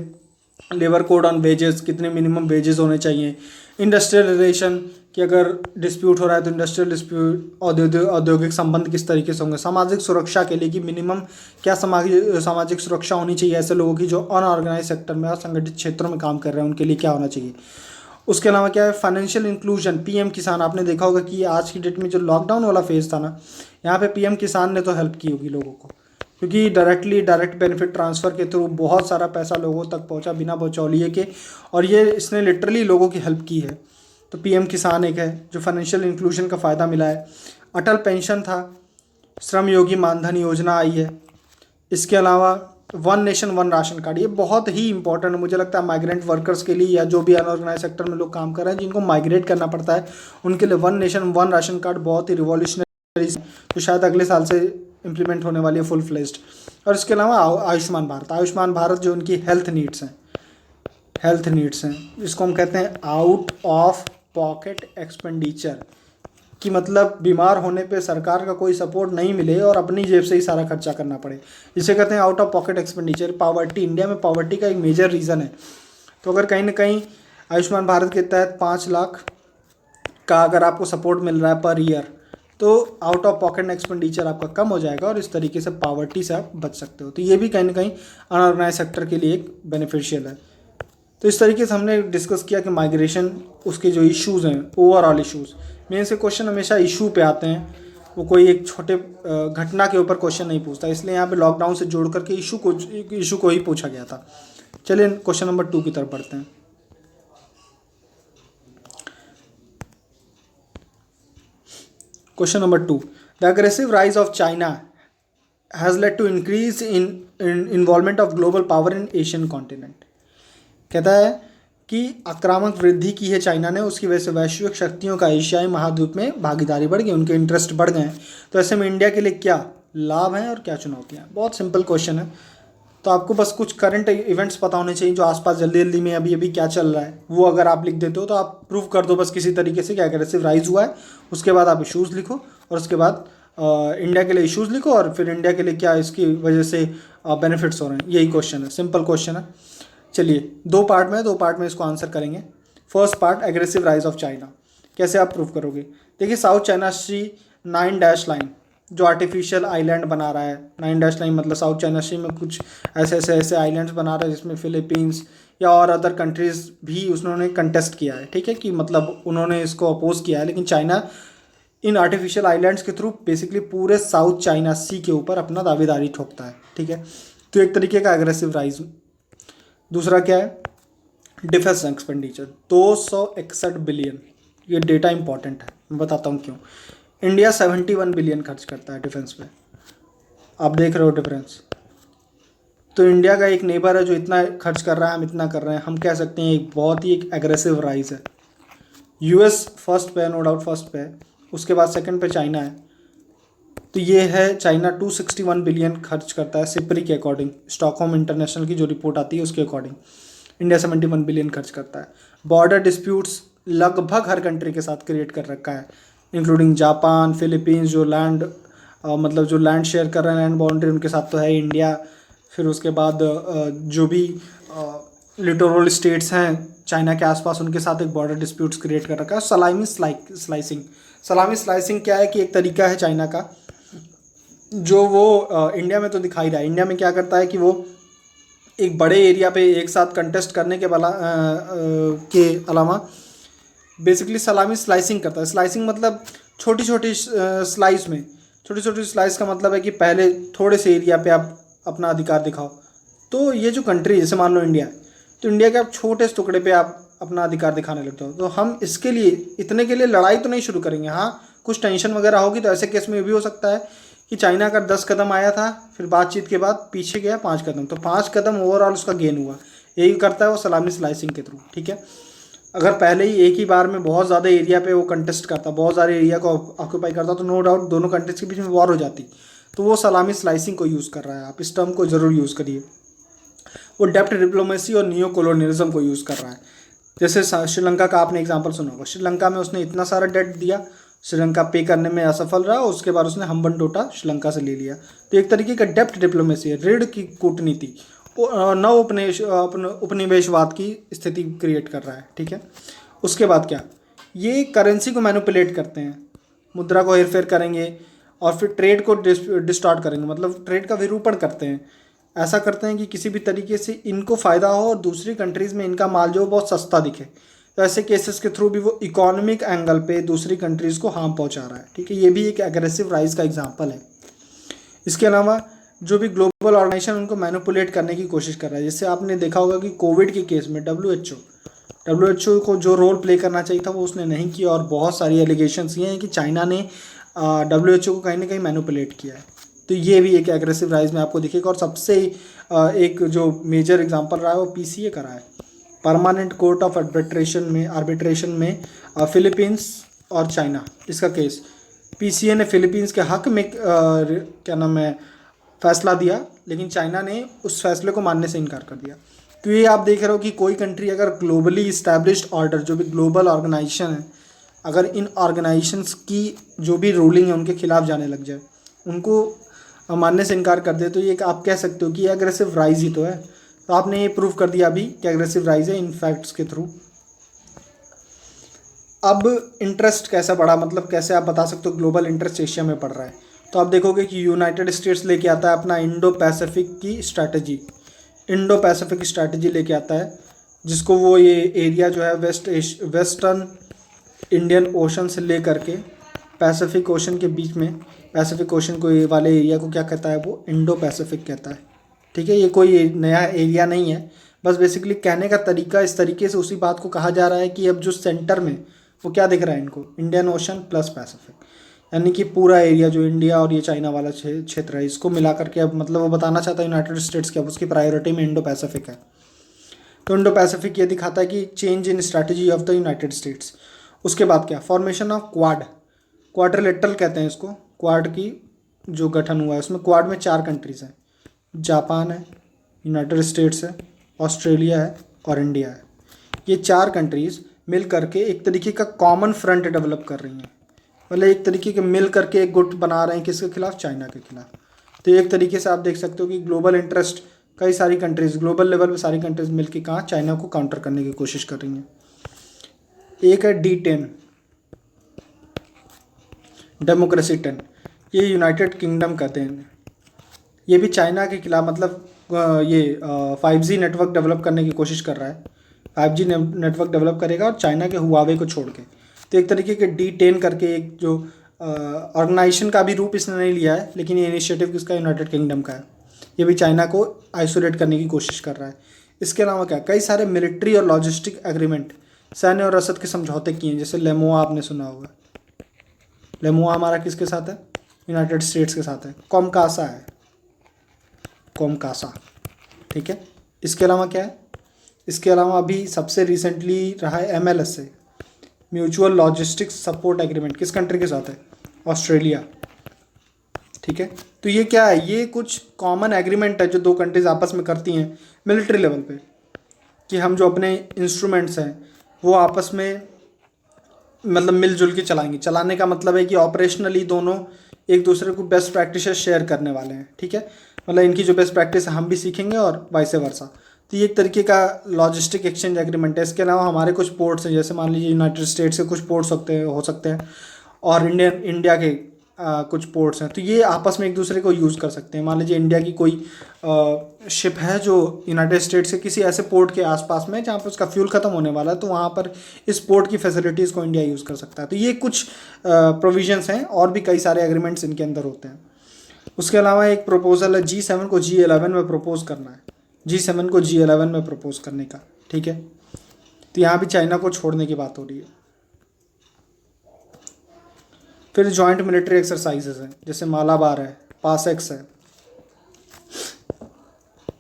लेबर कोड ऑन वेजेस, कितने मिनिमम वेजेस होने चाहिए। इंडस्ट्रियल रिलेशन कि अगर डिस्प्यूट हो रहा है तो इंडस्ट्रियल डिस्प्यूट, औद्योगिक संबंध किस तरीके से होंगे। सामाजिक सुरक्षा के लिए कि मिनिमम क्या सामाजिक सुरक्षा होनी चाहिए ऐसे लोगों की जो अनऑर्गेनाइज सेक्टर में और संगठित क्षेत्रों में काम कर रहे हैं, उनके लिए क्या होना चाहिए। उसके अलावा क्या है, फाइनेंशियल इंक्लूजन, PM किसान। आपने देखा होगा कि आज की डेट में जो लॉकडाउन वाला फेज़ था ना, यहाँ पे PM किसान ने तो हेल्प की होगी लोगों को, क्योंकि डायरेक्ट बेनिफिट ट्रांसफ़र के थ्रू बहुत सारा पैसा लोगों तक पहुंचा बिना बिचौलिए के, और ये इसने लिटरली लोगों की हेल्प की है। तो पीएम किसान एक है जो फाइनेंशियल इंक्लूजन का फ़ायदा मिला है, अटल पेंशन था, श्रम योगी मानधन योजना आई है, इसके अलावा one nation one ration card, ये बहुत ही इंपॉर्टेंट है। मुझे लगता है माइग्रेंट वर्कर्स के लिए या जो भी अनऑर्गेनाइज सेक्टर में लोग काम कर रहे हैं जिनको माइग्रेट करना पड़ता है, उनके लिए one nation one ration card बहुत ही रिवॉल्यूशनरी, तो शायद अगले साल से इम्प्लीमेंट होने वाली है फुल फ्लेज्ड। और इसके अलावा आयुष्मान भारत जो उनकी हेल्थ नीड्स हैं, इसको हम कहते हैं आउट ऑफ पॉकेट एक्सपेंडिचर, कि मतलब बीमार होने पे सरकार का कोई सपोर्ट नहीं मिले और अपनी जेब से ही सारा खर्चा करना पड़े, जिसे कहते हैं out of pocket expenditure. Poverty, India में पॉवर्टी का एक मेजर रीज़न है। तो अगर कहीं ना कहीं आयुष्मान भारत के तहत 5 लाख का अगर आपको सपोर्ट मिल रहा है पर ईयर, तो आउट ऑफ पॉकेट एक्सपेंडिचर आपका कम हो जाएगा और इस तरीके से पॉवर्टी से आप बच सकते हो। तो ये भी कहीं ना कहीं अनऑर्गेनाइज सेक्टर के लिए एक बेनिफिशियल है। तो इस तरीके से हमने डिस्कस किया कि माइग्रेशन, उसके जो इश्यूज़ हैं, ओवरऑल इश्यूज़, मेन से क्वेश्चन हमेशा इशू पे आते हैं, वो कोई एक छोटे घटना के ऊपर क्वेश्चन नहीं पूछता, इसलिए यहाँ पे लॉकडाउन से जोड़ करके इशू को ही पूछा गया था। चलिए क्वेश्चन नंबर 2 की तरफ बढ़ते हैं। Question number 2, the aggressive rise of China has led to increase in involvement of global power in Asian continent. कहता है कि आक्रामक वृद्धि की है चाइना ने, उसकी वजह से वैश्विक शक्तियों का एशियाई महाद्वीप में भागीदारी बढ़ गई, उनके इंटरेस्ट बढ़ गए हैं। तो ऐसे में इंडिया के लिए क्या लाभ हैं और क्या चुनौतियां हैं? बहुत सिंपल क्वेश्चन है। तो आपको बस कुछ करंट इवेंट्स पता होने चाहिए जो आसपास जल्दी जल्दी में अभी क्या चल रहा है, वो अगर आप लिख देते हो तो आप प्रूव कर दो बस किसी तरीके से कि एग्रेसिव राइज हुआ है। उसके बाद आप इशूज़ लिखो और उसके बाद इंडिया के लिए इशूज़ लिखो और फिर इंडिया के लिए क्या इसकी वजह से बेनिफिट्स हो रहे हैं। यही क्वेश्चन है, सिंपल क्वेश्चन है। चलिए दो पार्ट में इसको आंसर करेंगे। First part, aggressive rise of China, कैसे आप प्रूव करोगे? देखिए, साउथ चाइना सी 9 डैश लाइन जो आर्टिफिशियल आइलैंड बना रहा है, 9 डैश लाइन मतलब साउथ चाइना सी में कुछ ऐसे आइलैंड्स बना रहा है जिसमें फिलीपींस या और अदर कंट्रीज़ भी उन्होंने कंटेस्ट किया है, ठीक है, कि मतलब उन्होंने इसको अपोज किया है। लेकिन चाइना इन आर्टिफिशियल आइलैंड्स के थ्रू बेसिकली पूरे साउथ चाइना सी के ऊपर अपना दावेदारी ठोकता है, ठीक है। तो एक तरीके का एग्रेसिव राइज। दूसरा क्या है? डिफेंस एक्सपेंडिचर 261 बिलियन, ये डेटा इंपॉर्टेंट है, मैं बताता हूँ क्यों। इंडिया 71 बिलियन खर्च करता है डिफेंस पे, आप देख रहे हो डिफरेंस। तो इंडिया का एक नेबर है जो इतना खर्च कर रहा है, हम इतना कर रहे हैं, हम कह सकते हैं एक बहुत ही एक एग्रेसिव राइज है। यूएस फर्स्ट पे है, नो डाउट फर्स्ट पे है, उसके बाद सेकंड पे चाइना है। तो ये है, चाइना 261 बिलियन खर्च करता है सिपरी के अकॉर्डिंग, स्टॉकहोम इंटरनेशनल की जो रिपोर्ट आती है उसके अकॉर्डिंग। इंडिया 71 बिलियन खर्च करता है। बॉर्डर डिस्प्यूट्स लगभग हर कंट्री के साथ क्रिएट कर रखा है, इंक्लूडिंग जापान, फिलीपींस, जो लैंड मतलब जो लैंड शेयर कर रहे हैं, लैंड बाउंड्री उनके साथ तो है इंडिया। फिर उसके बाद जो भी लिटोरल स्टेट्स हैं चाइना के आसपास, उनके साथ एक बॉर्डर डिस्प्यूट्स क्रिएट कर रखा है। सलामी स्लाइसिंग क्या है कि एक तरीका है चाइना का जो वो इंडिया में तो दिखाई रहा है। इंडिया में क्या करता है कि वो एक बड़े एरिया पे एक साथ कंटेस्ट करने के अलावा बेसिकली सलामी स्लाइसिंग करता है। स्लाइसिंग मतलब छोटी छोटी स्लाइस में, छोटी छोटी स्लाइस का मतलब है कि पहले थोड़े से एरिया पे आप अपना अधिकार दिखाओ। तो ये जो कंट्री, जैसे मान लो इंडिया, तो इंडिया के आप छोटे से टुकड़े पे आप अपना अधिकार दिखाने लगते हो। तो हम इसके लिए, इतने के लिए लड़ाई तो नहीं शुरू करेंगे। हाँ, कुछ टेंशन वगैरह होगी तो ऐसे केस में ये भी हो सकता है कि चाइना अगर 10 कदम आया था, फिर बातचीत के बाद पीछे गया 5 कदम, तो 5 कदम ओवरऑल उसका गेन हुआ। यही करता है वो सलामी स्लाइसिंग के थ्रू, ठीक है। अगर पहले ही एक ही बार में बहुत ज़्यादा एरिया पे वो कंटेस्ट करता, बहुत सारे एरिया को ऑक्यूपाई करता, तो नो डाउट दोनों कंट्रीज के बीच में वॉर हो जाती। तो वो सलामी स्लाइसिंग को यूज़ कर रहा है, आप इस टर्म को ज़रूर यूज़ करिए। वो डेप्थ डिप्लोमेसी और नियो कॉलोनियलिज्म को यूज़ कर रहा है। जैसे श्रीलंका का आपने एग्जांपल सुना होगा, श्रीलंका में उसने इतना सारा डेट दिया, श्रीलंका पे करने में असफल रहा, उसके बाद उसने हम्बनटोटा श्रीलंका से ले लिया। तो एक तरीके का डेप्थ डिप्लोमेसी है, ऋण की कूटनीति, नव उपनिवेशवाद की स्थिति क्रिएट कर रहा है, ठीक है। उसके बाद क्या, ये करेंसी को मैनिपुलेट करते हैं, मुद्रा को हेरफेर करेंगे और फिर ट्रेड को डिस्टॉर्ट करेंगे, मतलब ट्रेड का विरूपण करते हैं। ऐसा करते हैं कि किसी भी तरीके से इनको फ़ायदा हो और दूसरी कंट्रीज़ में इनका माल जो बहुत सस्ता दिखे। तो ऐसे केसेस के थ्रू भी वो इकोनॉमिक एंगल पे दूसरी कंट्रीज़ को हार्म पहुंचा रहा है, ठीक है। ये भी एक एग्रेसिव राइज का एग्जांपल है। इसके अलावा जो भी ग्लोबल ऑर्गेनाइजेशन उनको मैनिपुलेट करने की कोशिश कर रहा है। जैसे आपने देखा होगा कि कोविड के केस में डब्ल्यू को जो रोल प्ले करना चाहिए था वो उसने नहीं किया, और बहुत सारी एलिगेशंस ये हैं कि चाइना ने डब्ल्यू को कहीं ना कहीं मैनिपुलेट किया है। तो ये भी एक एग्रेसिव राइज में आपको दिखेगा। और सबसे एक जो मेजर एग्जांपल रहा है वो पीसीए का रहा है, परमानेंट कोर्ट ऑफ आर्बिट्रेशन में फिलीपींस और चाइना, इसका केस पीसीए ने फिलीपींस के हक में फैसला दिया, लेकिन चाइना ने उस फैसले को मानने से इनकार कर दिया। तो ये आप देख रहे हो कि कोई कंट्री अगर ग्लोबली इस्टेब्लिश्ड ऑर्डर, जो भी ग्लोबल ऑर्गेनाइजेशन है, अगर इन ऑर्गेनाइजेशंस की जो भी रूलिंग है उनके खिलाफ जाने लग जाए, उनको मानने से इनकार कर दे, तो ये आप कह सकते हो कि ये एग्रेसिव राइज ही तो है। तो आपने ये प्रूव कर दिया अभी कि एग्रेसिव राइज है इन फैक्ट्स के थ्रू। अब इंटरेस्ट कैसा बढ़ा, मतलब कैसे आप बता सकते हो ग्लोबल इंटरेस्ट एशिया में बढ़ रहा है। तो आप देखोगे कि यूनाइटेड स्टेट्स लेके आता है अपना इंडो पैसिफिक स्ट्रैटेजी लेके आता है, जिसको वो ये एरिया जो है वेस्टर्न इंडियन ओशन से ले करके पैसिफिक ओशन के बीच में, पैसिफिक ओशन को वाले एरिया को क्या कहता है, वो इंडो पैसिफिक कहता है। ठीक है, ये कोई नया एरिया नहीं है, बस बेसिकली कहने का तरीका इस तरीके से उसी बात को कहा जा रहा है कि अब जो सेंटर में वो क्या दिख रहा है इनको, इंडियन ओशन प्लस पैसिफिक, यानी कि पूरा एरिया जो इंडिया और ये चाइना वाला क्षेत्र है, इसको मिला करके अब मतलब वो बताना चाहता है यूनाइटेड स्टेट्स की अब उसकी प्रायोरिटी में इंडो पैसिफिक है। तो इंडो पैसिफिक ये दिखाता है कि change in strategy of the United states. उसके बाद क्या, फॉर्मेशन ऑफ क्वाड्रिलेटरल कहते हैं इसको, क्वाड की जो गठन हुआ है उसमें क्वाड में 4 कंट्रीज़ हैं, जापान है, यूनाइटेड स्टेट्स है, ऑस्ट्रेलिया है और इंडिया है। ये 4 कंट्रीज़ मिल करके एक तरीके का कॉमन फ्रंट डेवलप कर रही हैं, मतलब एक तरीके के मिल करके एक गुट बना रहे हैं, किसके खिलाफ, चाइना के खिलाफ। तो एक तरीके से आप देख सकते हो कि ग्लोबल इंटरेस्ट, कई सारी कंट्रीज़ ग्लोबल लेवल पे सारी कंट्रीज़ मिल के कहाँ चाइना को काउंटर करने की कोशिश कर रही हैं। एक है D10 डेमोक्रेसी 10, ये यूनाइटेड किंगडम कहते हैं, ये भी चाइना के खिलाफ मतलब ये 5G नेटवर्क डेवलप करने की कोशिश कर रहा है। 5G नेटवर्क डेवलप करेगा और चाइना के हुआवे को छोड़ के। तो एक तरीके के D10 करके एक जो ऑर्गेनाइजेशन का भी रूप इसने नहीं लिया है, लेकिन ये इनिशिएटिव किसका, यूनाइटेड किंगडम का है। ये भी चाइना को आइसोलेट करने की कोशिश कर रहा है। इसके अलावा क्या, कई सारे मिलिट्री और लॉजिस्टिक एग्रीमेंट, सैन्य और रसद के समझौते किए हैं, जैसे लेमोआ आपने सुना होगा। लेमोआ हमारा किसके साथ है, यूनाइटेड स्टेट्स के साथ है। कॉमकासा, ठीक है। इसके अलावा क्या है, इसके अलावा अभी सबसे रिसेंटली रहा है MLS से, म्यूचुअल लॉजिस्टिक्स सपोर्ट एग्रीमेंट, किस कंट्री के साथ है, ऑस्ट्रेलिया। ठीक है, तो ये क्या है, ये कुछ कॉमन एग्रीमेंट है जो 2 कंट्रीज आपस में करती हैं मिलिट्री लेवल पे, कि हम जो अपने इंस्ट्रूमेंट्स हैं वो आपस में मतलब मिलजुल के चलाएंगे। चलाने का मतलब है कि ऑपरेशनली दोनों एक दूसरे को बेस्ट प्रैक्टिसेस शेयर करने वाले हैं। ठीक है, मतलब इनकी जो बेस्ट प्रैक्टिस है हम भी सीखेंगे और वाइस वर्सा। तो ये एक तरीके का लॉजिस्टिक एक्सचेंज एग्रीमेंट है। इसके अलावा हमारे कुछ पोर्ट्स हैं, जैसे मान लीजिए यूनाइटेड स्टेट्स के कुछ पोर्ट्स हो सकते हैं और इंडिया के कुछ पोर्ट्स हैं, तो ये आपस में एक दूसरे को यूज़ कर सकते हैं। मान लीजिए इंडिया की कोई शिप है जो यूनाइटेड स्टेट्स के किसी ऐसे पोर्ट के आसपास में जहाँ पर उसका फ्यूल ख़त्म होने वाला है, तो वहाँ पर इस पोर्ट की फैसिलिटीज़ को इंडिया यूज़ कर सकता है। तो ये कुछ प्रोविजंस हैं, और भी कई सारे एग्रीमेंट्स इनके अंदर होते हैं। उसके अलावा एक प्रपोजल है G7 को G11 में प्रपोज करना है, G7 को G11 में प्रपोज करने का। ठीक है, तो यहाँ भी चाइना को छोड़ने की बात हो रही है। फिर जॉइंट मिलिट्री एक्सरसाइजेज हैं, जैसे मालाबार है, पासएक्स है,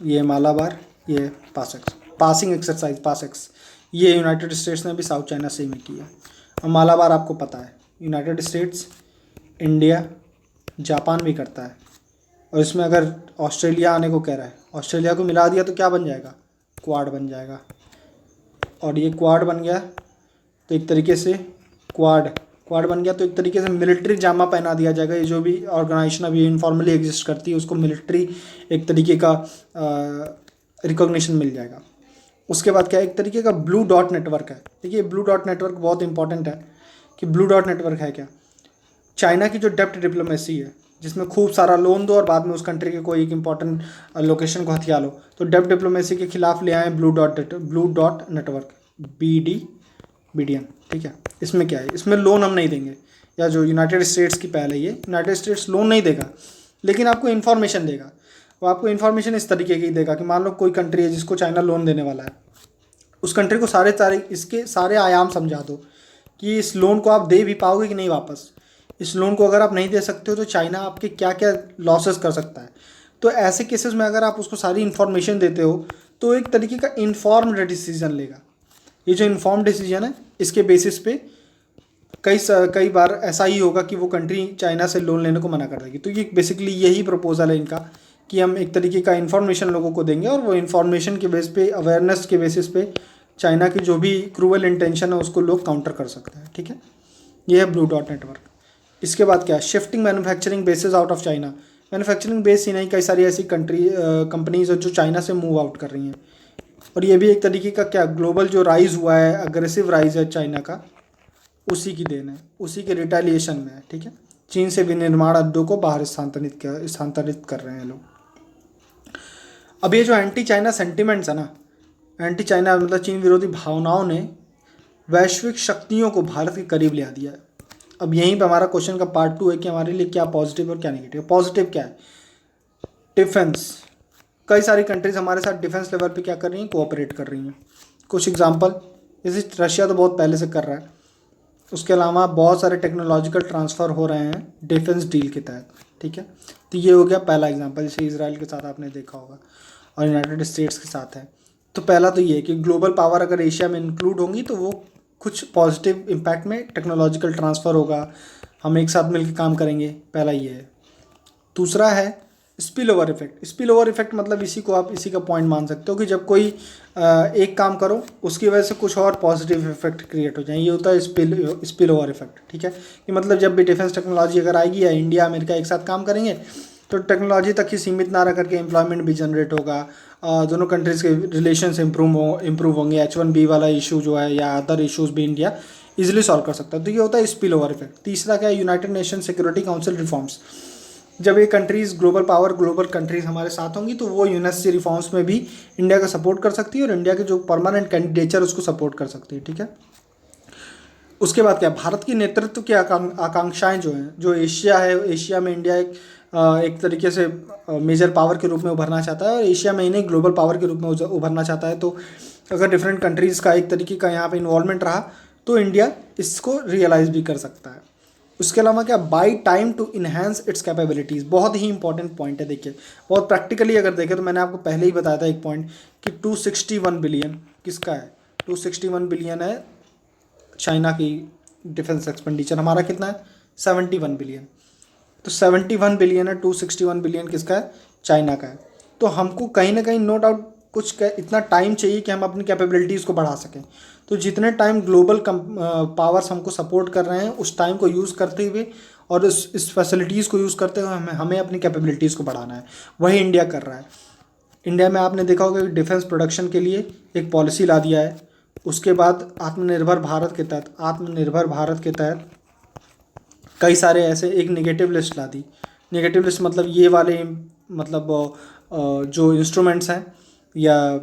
ये मालाबार, ये पासएक्स, पासिंग एक्सरसाइज पासएक्स, ये यूनाइटेड स्टेट्स ने भी साउथ चाइना सी में किया। और मालाबार आपको पता है यूनाइटेड स्टेट्स, इंडिया, जापान भी करता है, और इसमें अगर ऑस्ट्रेलिया आने को कह रहा है, ऑस्ट्रेलिया को मिला दिया तो क्या बन जाएगा, क्वाड बन जाएगा। और ये क्वाड बन गया तो एक तरीके से क्वाड बन गया तो एक तरीके से मिलिट्री जामा पहना दिया जाएगा। ये जो भी ऑर्गेनाइजेशन अभी इनफॉर्मली एग्जिस्ट करती है उसको मिलिट्री एक तरीके का रिकॉग्निशन मिल जाएगा। उसके बाद क्या है, एक तरीके का ब्लू डॉट नेटवर्क है। देखिए ब्लू डॉट नेटवर्क बहुत इंपॉर्टेंट है कि ब्लू डॉट नेटवर्क है क्या, चाइना की जो डेप्ट डिप्लोमेसी है जिसमें खूब सारा लोन दो और बाद में उस कंट्री के कोई एक इंपॉर्टेंट लोकेशन को हथिया लो, तो डेप्ट डिप्लोमेसी के खिलाफ ले आए ब्लू डॉट नेटवर्क, BDN। ठीक है, इसमें क्या है, इसमें लोन हम नहीं देंगे, या जो यूनाइटेड स्टेट्स की पहल है, ये यूनाइटेड स्टेट्स लोन नहीं देगा लेकिन आपको इन्फॉर्मेशन देगा। वो आपको इन्फॉर्मेशन इस तरीके की देगा कि मान लो कोई कंट्री है जिसको चाइना लोन देने वाला है, उस कंट्री को इसके सारे आयाम समझा दो कि इस लोन को आप दे भी पाओगे कि नहीं वापस। इस लोन को अगर आप नहीं दे सकते हो तो चाइना आपके क्या क्या लॉसेस कर सकता है। तो ऐसे केसेस में अगर आप उसको सारी इन्फॉर्मेशन देते हो तो एक तरीके का इन्फॉर्म्ड डिसीजन लेगा। ये जो इन्फॉर्म्ड डिसीजन है इसके बेसिस पे कई बार ऐसा ही होगा कि वो कंट्री चाइना से लोन लेने को मना कर देगी। तो ये बेसिकली यही प्रपोजल है इनका कि हम एक तरीके का इन्फॉर्मेशन लोगों को देंगे और वो इन्फॉर्मेशन के बेस पे, अवेयरनेस के बेसिस पे चाइना की जो भी क्रूअल इंटेंशन है उसको लोग काउंटर कर सकते हैं। ठीक है, ये है ब्लू डॉट नेटवर्क। इसके बाद क्या है, shifting manufacturing bases out of China. Manufacturing base ही नहीं, कई सारी ऐसी कंपनीज है जो चाइना से मूव आउट कर रही हैं। और ये भी एक तरीके का क्या, ग्लोबल जो राइज हुआ है, अग्रेसिव राइज है चाइना का, उसी की देन है, उसी के रिटेलिएशन में है। ठीक है, चीन से विनिर्माण अड्डों को बाहर स्थानांतरित कर रहे हैं लोग। अब ये जो एंटी चाइना सेंटिमेंट्स है ना, एंटी चाइना मतलब चीन विरोधी भावनाओं ने वैश्विक शक्तियों को भारत के करीब ले आ दिया है। अब यहीं पे हमारा क्वेश्चन का पार्ट 2 है कि हमारे लिए क्या पॉजिटिव और क्या नेगेटिव। पॉजिटिव क्या है, डिफेंस। कई सारी कंट्रीज हमारे साथ डिफेंस लेवल पे क्या कर रही हैं, कोऑपरेट कर रही हैं। कुछ एग्जांपल, जैसे रशिया तो बहुत पहले से कर रहा है, उसके अलावा बहुत सारे टेक्नोलॉजिकल ट्रांसफ़र हो रहे हैं डिफेंस डील के तहत। ठीक है, तो ये हो गया पहला एग्जांपल, जैसे इजराइल के साथ आपने देखा होगा और यूनाइटेड स्टेट्स के साथ है। तो पहला तो ये है कि ग्लोबल पावर अगर एशिया में इंक्लूड होंगी तो वो कुछ पॉजिटिव इम्पैक्ट में टेक्नोलॉजिकल ट्रांसफ़र होगा, हम एक साथ मिलकर काम करेंगे, पहला ये है। दूसरा है spill over effect. Spill over effect मतलब इसी को आप इसी का पॉइंट मान सकते हो कि जब कोई एक काम करो उसकी वजह से कुछ और पॉजिटिव इफेक्ट क्रिएट हो जाए, ये होता है स्पिल ओवर इफेक्ट। ठीक है, कि मतलब जब भी डिफेंस टेक्नोलॉजी अगर आएगी या इंडिया अमेरिका एक साथ काम करेंगे तो टेक्नोलॉजी तक ही सीमित ना रह करके एम्प्लॉयमेंट भी जनरेट होगा, दोनों कंट्रीज़ के रिलेशंस इम्प्रूव होंगे, H1B वाला इशू जो है या अदर इशूज़ भी इंडिया इजीली सॉल्व कर सकता है। तो ये होता है स्पिल ओवर इफेक्ट। तीसरा क्या है, United nation security council reforms. जब ये countries global power, global countries हमारे साथ होंगी तो वो यूएनएससी रिफॉर्म्स में भी इंडिया का सपोर्ट कर सकती है और इंडिया के जो परमानेंट कैंडिडेचर उसको सपोर्ट कर सकती है। ठीक है, उसके बाद क्या, भारत की नेतृत्व की आकांक्षाएं जो हैं, जो एशिया है, एशिया में इंडिया एक तरीके से मेजर पावर के रूप में उभरना चाहता है और एशिया में इन्हें ग्लोबल पावर के रूप में उभरना चाहता है। तो अगर डिफरेंट कंट्रीज़ का एक तरीके का यहाँ पे इन्वॉल्वमेंट रहा तो इंडिया इसको रियलाइज़ भी कर सकता है। उसके अलावा क्या, buy time to enhance its capabilities. बहुत ही इंपॉर्टेंट पॉइंट है। देखिए, बहुत प्रैक्टिकली अगर देखें तो मैंने आपको पहले ही बताया था एक पॉइंट कि 261 बिलियन किसका है, 261 बिलियन है चाइना की डिफेंस एक्सपेंडिचर। हमारा कितना है, 71 बिलियन। तो 71 बिलियन है, 261 बिलियन किसका है, चाइना का है। तो हमको कहीं ना कहीं नो डाउट कुछ इतना टाइम चाहिए कि हम अपनी कैपेबिलिटीज़ को बढ़ा सकें। तो जितने टाइम ग्लोबल पावर्स हमको सपोर्ट कर रहे हैं उस टाइम को यूज़ करते हुए और इस फैसिलिटीज़ को यूज़ करते हुए हमें अपनी कैपेबिलिटीज़ को बढ़ाना है। वही इंडिया कर रहा है। इंडिया में आपने देखा होगा कि डिफेंस प्रोडक्शन के लिए एक पॉलिसी ला दिया है। उसके बाद आत्मनिर्भर भारत के तहत कई सारे ऐसे एक नेगेटिव लिस्ट ला दी। नेगेटिव लिस्ट मतलब ये वाले जो इंस्ट्रूमेंट्स हैं या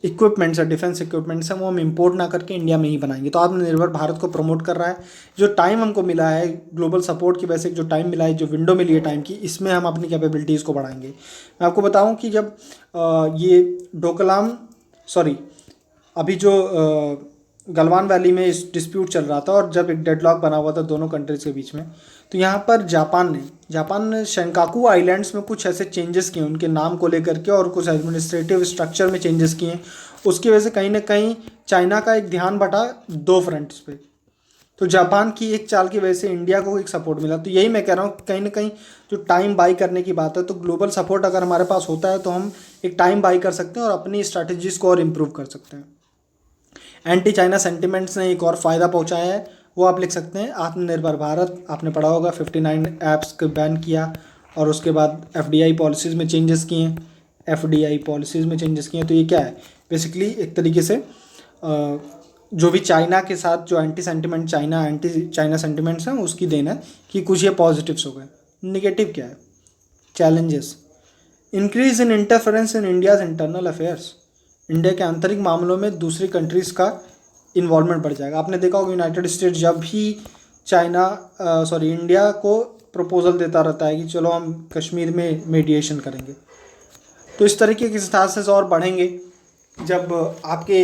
इक्विपमेंट्स है, डिफेंस इक्विपमेंट्स हैं, वो हम इंपोर्ट ना करके इंडिया में ही बनाएंगे। तो आत्मनिर्भर भारत को प्रमोट कर रहा है। जो टाइम हमको मिला है ग्लोबल सपोर्ट की वजह से, जो टाइम मिला है, जो विंडो मिली है टाइम की, इसमें हम अपनी कैपेबिलिटीज़ को बढ़ाएंगे। मैं आपको बताऊं कि जब अभी जो गलवान वैली में इस डिस्प्यूट चल रहा था और जब एक डेडलॉक बना हुआ था दोनों कंट्रीज़ के बीच में, तो यहाँ पर जापान ने शेंकाकू आइलैंड्स में कुछ ऐसे चेंजेस किए उनके नाम को लेकर के और कुछ एडमिनिस्ट्रेटिव स्ट्रक्चर में चेंजेस किए। उसकी वजह से कहीं ना कहीं चाइना का एक ध्यान बटा दो फ्रंट्स पे। तो जापान की एक चाल की वजह से इंडिया को एक सपोर्ट मिला। तो यही मैं कह रहा हूँ, कहीं ना कहीं जो टाइम बाई करने की बात है, तो ग्लोबल सपोर्ट अगर हमारे पास होता है तो हम एक टाइम बाई कर सकते हैं और अपनी स्ट्रैटेजीज़ को और इम्प्रूव कर सकते हैं। एंटी चाइना सेंटिमेंट्स ने एक और फ़ायदा पहुंचाया है, वो आप लिख सकते हैं आत्मनिर्भर भारत। आपने पढ़ा होगा 59 ऐप्स को बैन किया और उसके बाद एफडीआई पॉलिसीज़ में चेंजेस किए। तो ये क्या है, बेसिकली एक तरीके से जो भी चाइना के साथ जो एंटी चाइना सेंटिमेंट्स हैं उसकी देन है कि कुछ ये पॉजिटिव्स हो गए। नेगेटिव क्या है, challenges, increase in interference in India's internal affairs. India के आंतरिक मामलों में दूसरी कंट्रीज़ का इन्वॉल्वमेंट बढ़ जाएगा। आपने देखा होगा यूनाइटेड स्टेट्स जब भी इंडिया को प्रपोजल देता रहता है कि चलो हम कश्मीर में मीडिएशन करेंगे, तो इस तरीके के चांसेस और बढ़ेंगे जब आपके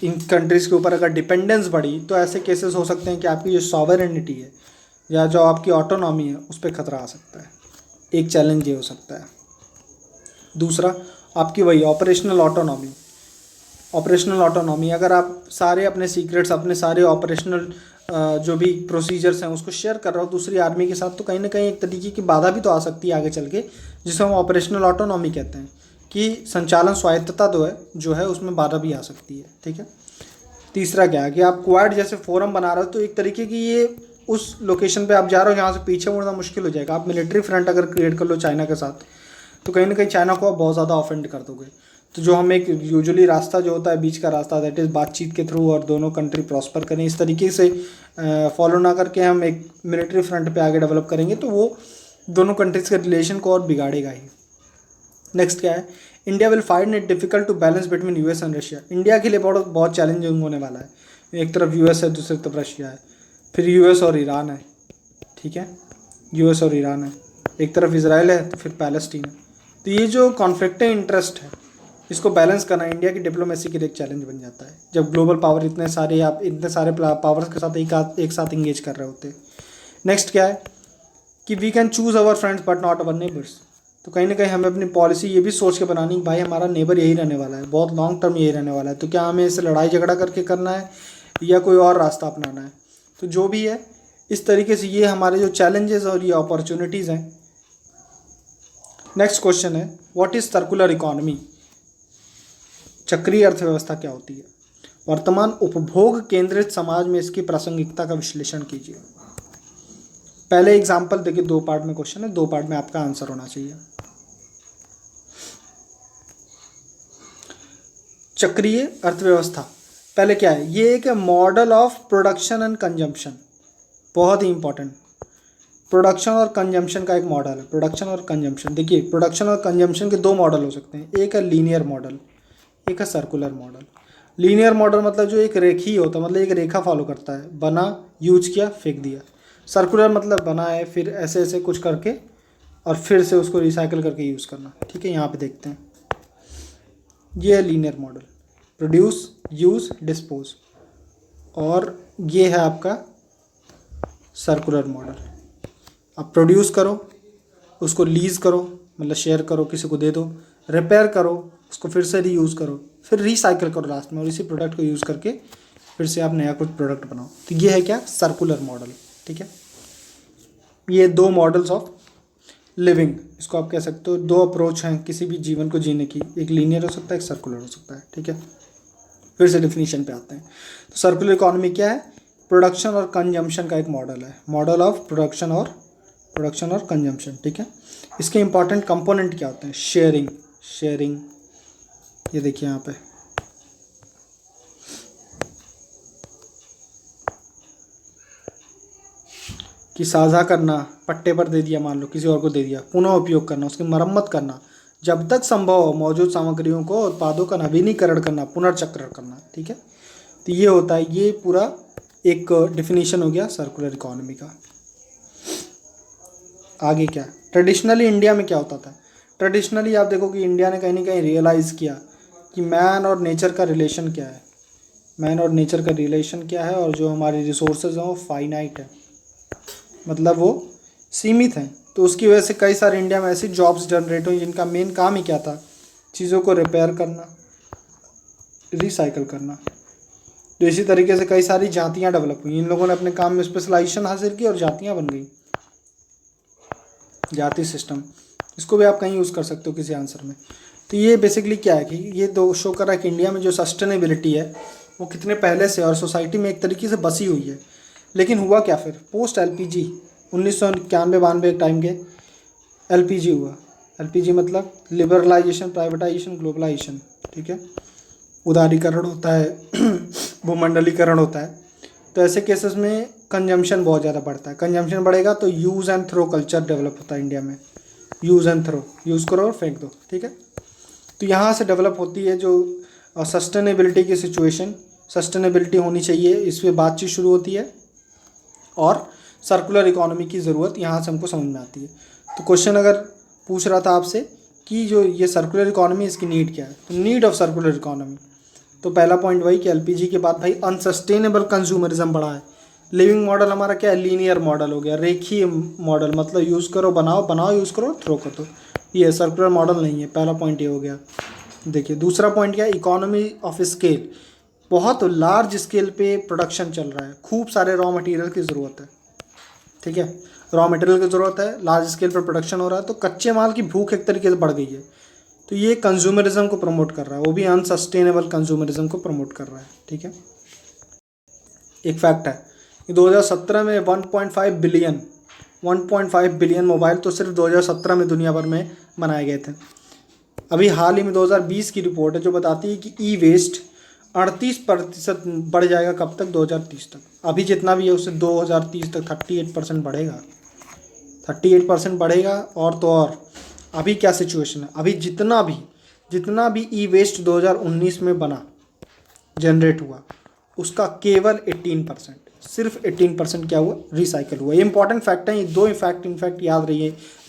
इन कंट्रीज़ के ऊपर अगर डिपेंडेंस बढ़ी, तो ऐसे केसेस हो सकते हैं कि आपकी जो सॉवरेनिटी है या जो आपकी ऑटोनॉमी है उस पर खतरा आ सकता है। एक चैलेंज ये हो सकता है। दूसरा, आपकी वही ऑपरेशनल ऑटोनॉमी, अगर आप सारे अपने सीक्रेट्स, अपने सारे ऑपरेशनल जो भी प्रोसीजर्स हैं उसको शेयर कर रहे हो दूसरी आर्मी के साथ, तो कहीं ना कहीं एक तरीके की बाधा भी तो आ सकती है आगे चल के, जिसे हम ऑपरेशनल ऑटोनॉमी कहते हैं, कि संचालन स्वायत्तता जो है उसमें बाधा भी आ सकती है। ठीक है। तीसरा क्या है कि आप क्वाड जैसे फोरम बना रहे हो, तो एक तरीके की ये उस लोकेशन पे आप जा रहे हो जहाँ से पीछे मुड़ना मुश्किल हो जाएगा। आप मिलिट्री फ्रंट अगर क्रिएट कर लो चाइना के साथ, तो कहीं ना कहीं चाइना को आप बहुत ज़्यादा ऑफेंड कर दोगे। तो जो हम एक यूजुअली रास्ता जो होता है बीच का रास्ता, दैट इज़ बातचीत के थ्रू और दोनों कंट्री प्रॉस्पर करें, इस तरीके से फॉलो ना करके हम एक मिलिट्री फ्रंट पे आगे डेवलप करेंगे, तो वो दोनों कंट्रीज़ के रिलेशन को और बिगाड़ेगा ही। नेक्स्ट क्या है, India will find it difficult to balance between US and Russia. India के लिए बहुत चैलेंजिंग होने वाला है। एक तरफ यूएस है, दूसरी तरफ रशिया है, फिर यूएस और ईरान है। ठीक है, यूएस और ईरान है, एक तरफ इसराइल है, तो फिर पैलेस्टीन है। तो ये जो कॉन्फ्लिक्ट इंटरेस्ट है, इसको बैलेंस करना इंडिया की डिप्लोमेसी के लिए एक चैलेंज बन जाता है, जब ग्लोबल पावर इतने सारे पावर्स के साथ एक साथ इंगेज कर रहे होते हैं। नेक्स्ट क्या है कि we can choose our friends but not our neighbours. तो कहीं ना कहीं हमें अपनी पॉलिसी ये भी सोच के बनानी कि भाई हमारा नेबर यही रहने वाला है, बहुत लॉन्ग टर्म यही रहने वाला है, तो क्या हमें इसे लड़ाई झगड़ा करके करना है या कोई और रास्ता अपनाना है। तो जो भी है, इस तरीके से ये हमारे जो चैलेंजेस और ये अपॉर्चुनिटीज़ हैं। नेक्स्ट क्वेश्चन है, व्हाट इज़ सर्कुलर इकोनॉमी। चक्रीय अर्थव्यवस्था क्या होती है। वर्तमान उपभोग केंद्रित समाज में इसकी प्रासंगिकता का विश्लेषण कीजिए। पहले एग्जाम्पल देखिए, 2 पार्ट में क्वेश्चन है, 2 पार्ट में आपका आंसर होना चाहिए। चक्रीय अर्थव्यवस्था पहले क्या है, ये एक model of production and consumption, बहुत ही इंपॉर्टेंट। प्रोडक्शन और कंजम्पशन का एक मॉडल है, प्रोडक्शन और कंजम्पशन। देखिए, प्रोडक्शन और कंजम्पशन के 2 मॉडल हो सकते हैं, एक है लीनियर मॉडल, एक है सर्कुलर मॉडल। लीनियर मॉडल मतलब जो एक रेखीय होता है, मतलब एक रेखा फॉलो करता है, बना, यूज किया, फेंक दिया। सर्कुलर मतलब बना है, फिर ऐसे ऐसे कुछ करके और फिर से उसको रिसाइकिल करके यूज़ करना। ठीक है, यहाँ पे देखते हैं, ये है linear model, produce, use, dispose. और ये है आपका सर्कुलर मॉडल। आप प्रोड्यूस करो, उसको लीज़ करो, मतलब शेयर करो, किसी को दे दो, रिपेयर करो, उसको फिर से रीयूज़ करो, फिर रिसाइकिल करो लास्ट में, और इसी प्रोडक्ट को यूज़ करके फिर से आप नया कुछ प्रोडक्ट बनाओ। तो ये है क्या, सर्कुलर मॉडल। ठीक है, ये 2 मॉडल्स ऑफ लिविंग, इसको आप कह सकते हो। 2 अप्रोच हैं किसी भी जीवन को जीने की, एक लीनियर हो सकता है, एक सर्कुलर हो सकता है। ठीक है, फिर से डिफिनीशन पे आते हैं। तो सर्कुलर इकोनॉमी क्या है, प्रोडक्शन और कंजम्पशन का एक मॉडल है, मॉडल ऑफ प्रोडक्शन और कंजम्पशन। ठीक है, इसके इंपॉर्टेंट कंपोनेंट क्या होते हैं, शेयरिंग, ये देखिए यहाँ पे, कि साझा करना, पट्टे पर दे दिया, मान लो किसी और को दे दिया, पुनः उपयोग करना, उसकी मरम्मत करना, जब तक संभव हो मौजूद सामग्रियों को, उत्पादों का नवीनीकरण करना, पुनर्चक्रण करना। ठीक है, तो ये होता है, ये पूरा एक डिफिनीशन हो गया सर्कुलर इकोनॉमी का। आगे क्या, ट्रेडिशनली इंडिया में क्या होता था। ट्रेडिशनली आप देखो कि इंडिया ने कहीं ना कहीं रियलाइज़ किया कि मैन और नेचर का रिलेशन क्या है, और जो हमारे रिसोर्सेज हैं वो फाइनाइट है, मतलब वो सीमित हैं। तो उसकी वजह से कई सारे इंडिया में ऐसी जॉब्स जनरेट हुई जिनका मेन काम ही क्या था, चीज़ों को रिपेयर करना, रिसाइकिल करना। तो इसी तरीके से कई सारी जातियाँ डेवलप हुई, इन लोगों ने अपने काम में स्पेशलाइजेशन हासिल की और जातियाँ बन गई, जाति सिस्टम। इसको भी आप कहीं यूज़ कर सकते हो किसी आंसर में। तो ये बेसिकली क्या है कि ये 2 शो कर रहा है कि इंडिया में जो सस्टेनेबिलिटी है वो कितने पहले से और सोसाइटी में एक तरीके से बसी हुई है। लेकिन हुआ क्या फिर, पोस्ट LPG 1991-92 टाइम के LPG हुआ। LPG मतलब लिबरलाइजेशन, प्राइवेटाइजेशन, ग्लोबलाइजेशन। ठीक है, उदारीकरण होता है, भूमंडलीकरण होता है। तो ऐसे केसेस में कंजम्पशन बहुत ज़्यादा बढ़ता है। कंजम्पशन बढ़ेगा तो use and throw culture develop होता है इंडिया में, यूज़ एंड थ्रो, यूज़ करो और फेंक दो। ठीक है, तो यहाँ से डेवलप होती है जो सस्टेनेबिलिटी की सिचुएशन। सस्टेनेबिलिटी होनी चाहिए, इस पर बातचीत शुरू होती है, और सर्कुलर इकोनॉमी की ज़रूरत यहाँ से हमको समझ में आती है। तो क्वेश्चन अगर पूछ रहा था आपसे कि जो ये सर्कुलर इकोनॉमी इसकी नीड क्या है। तो नीड ऑफ सर्कुलर इकोनॉमी, तो पहला पॉइंट वही कि एलपीजी के बाद भाई अनसस्टेनेबल कंज्यूमरिज्म बढ़ा है। लिविंग मॉडल हमारा क्या है, लीनियर मॉडल हो गया, रेखीय मॉडल, मतलब यूज़ करो बनाओ, बनाओ यूज़ करो थ्रो कर दो, ये सर्कुलर मॉडल नहीं है। पहला पॉइंट ये हो गया। देखिए दूसरा पॉइंट क्या है, इकोनॉमी ऑफ स्केल, बहुत लार्ज स्केल पे प्रोडक्शन चल रहा है, खूब सारे रॉ मटेरियल की ज़रूरत है, ठीक है, रॉ मटेरियल की ज़रूरत है, लार्ज स्केल पर प्रोडक्शन हो रहा है, तो कच्चे माल की भूख एक तरीके से बढ़ गई है। तो ये कंज्यूमरिज्म को प्रमोट कर रहा है, वो भी अनसस्टेनेबल कंज्यूमरिज्म को प्रमोट कर रहा है, ठीक है। एक फैक्ट है कि 2017 में 1.5 बिलियन मोबाइल तो सिर्फ 2017 में दुनिया भर में बनाए गए थे। अभी हाल ही में 2020 की रिपोर्ट है जो बताती है कि ई वेस्ट 38% बढ़ जाएगा, कब तक, 2030 तक। अभी जितना भी है उससे 2030 तक 38% बढ़ेगा, 38% बढ़ेगा। और तो और अभी क्या सिचुएशन है, अभी जितना भी ई वेस्ट 2019 में बना, जनरेट हुआ, उसका केवल 18%, सिर्फ 18% क्या हुआ, रिसाइकल हुआ। ये इंपॉर्टेंट फैक्ट है, ये दो इनफैक्ट याद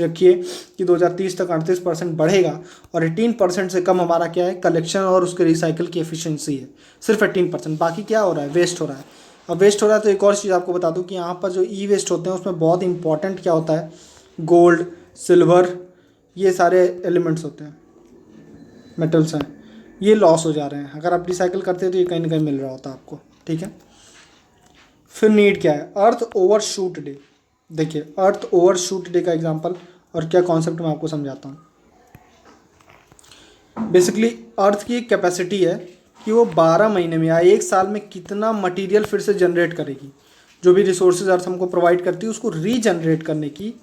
रखिए कि 2030 तक 38% बढ़ेगा और 18% से कम हमारा क्या है, कलेक्शन और उसके रिसाइकल की एफिशिएंसी है, सिर्फ 18%। बाकी क्या हो रहा है, वेस्ट हो रहा है। अब वेस्ट हो रहा है तो एक और चीज़ आपको बता दूं कि यहाँ पर जो ई वेस्ट होते हैं उसमें बहुत इंपॉर्टेंट क्या होता है, गोल्ड, सिल्वर, ये सारे एलिमेंट्स होते हैं, मेटल्स हैं, ये लॉस हो जा रहे हैं। अगर आप रिसाइकिल करते हैं तो ये कहीं ना कहीं मिल रहा होता है आपको, ठीक है। फिर नीड क्या है, अर्थ ओवरशूट डे। देखिए अर्थ ओवरशूट डे का एग्जांपल और क्या कॉन्सेप्ट मैं आपको समझाता हूँ। बेसिकली अर्थ की एक कैपेसिटी है कि वो 12 महीने में या एक साल में कितना मटेरियल फिर से जनरेट करेगी। जो भी रिसोर्सेज अर्थ हमको प्रोवाइड करती है उसको रीजनरेट करने की,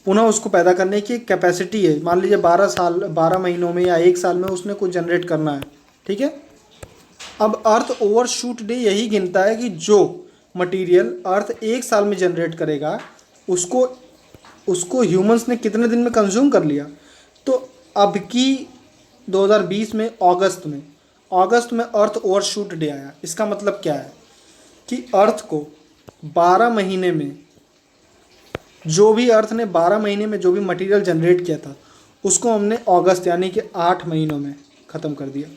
पुनः उसको पैदा करने की एक कैपेसिटी है। मान लीजिए 12 महीनों में या एक साल में उसने कुछ जनरेट करना है, ठीक है। अब अर्थ ओवरशूट डे यही गिनता है कि जो मटेरियल अर्थ एक साल में जनरेट करेगा उसको ह्यूमंस ने कितने दिन में कंज्यूम कर लिया। तो अब की 2020 में अगस्त में अर्थ ओवरशूट डे आया। इसका मतलब क्या है कि अर्थ को 12 महीने में जो भी अर्थ ने 12 महीने में जो भी मटेरियल जनरेट किया था उसको हमने अगस्त यानी कि 8 महीनों में ख़त्म कर दिया।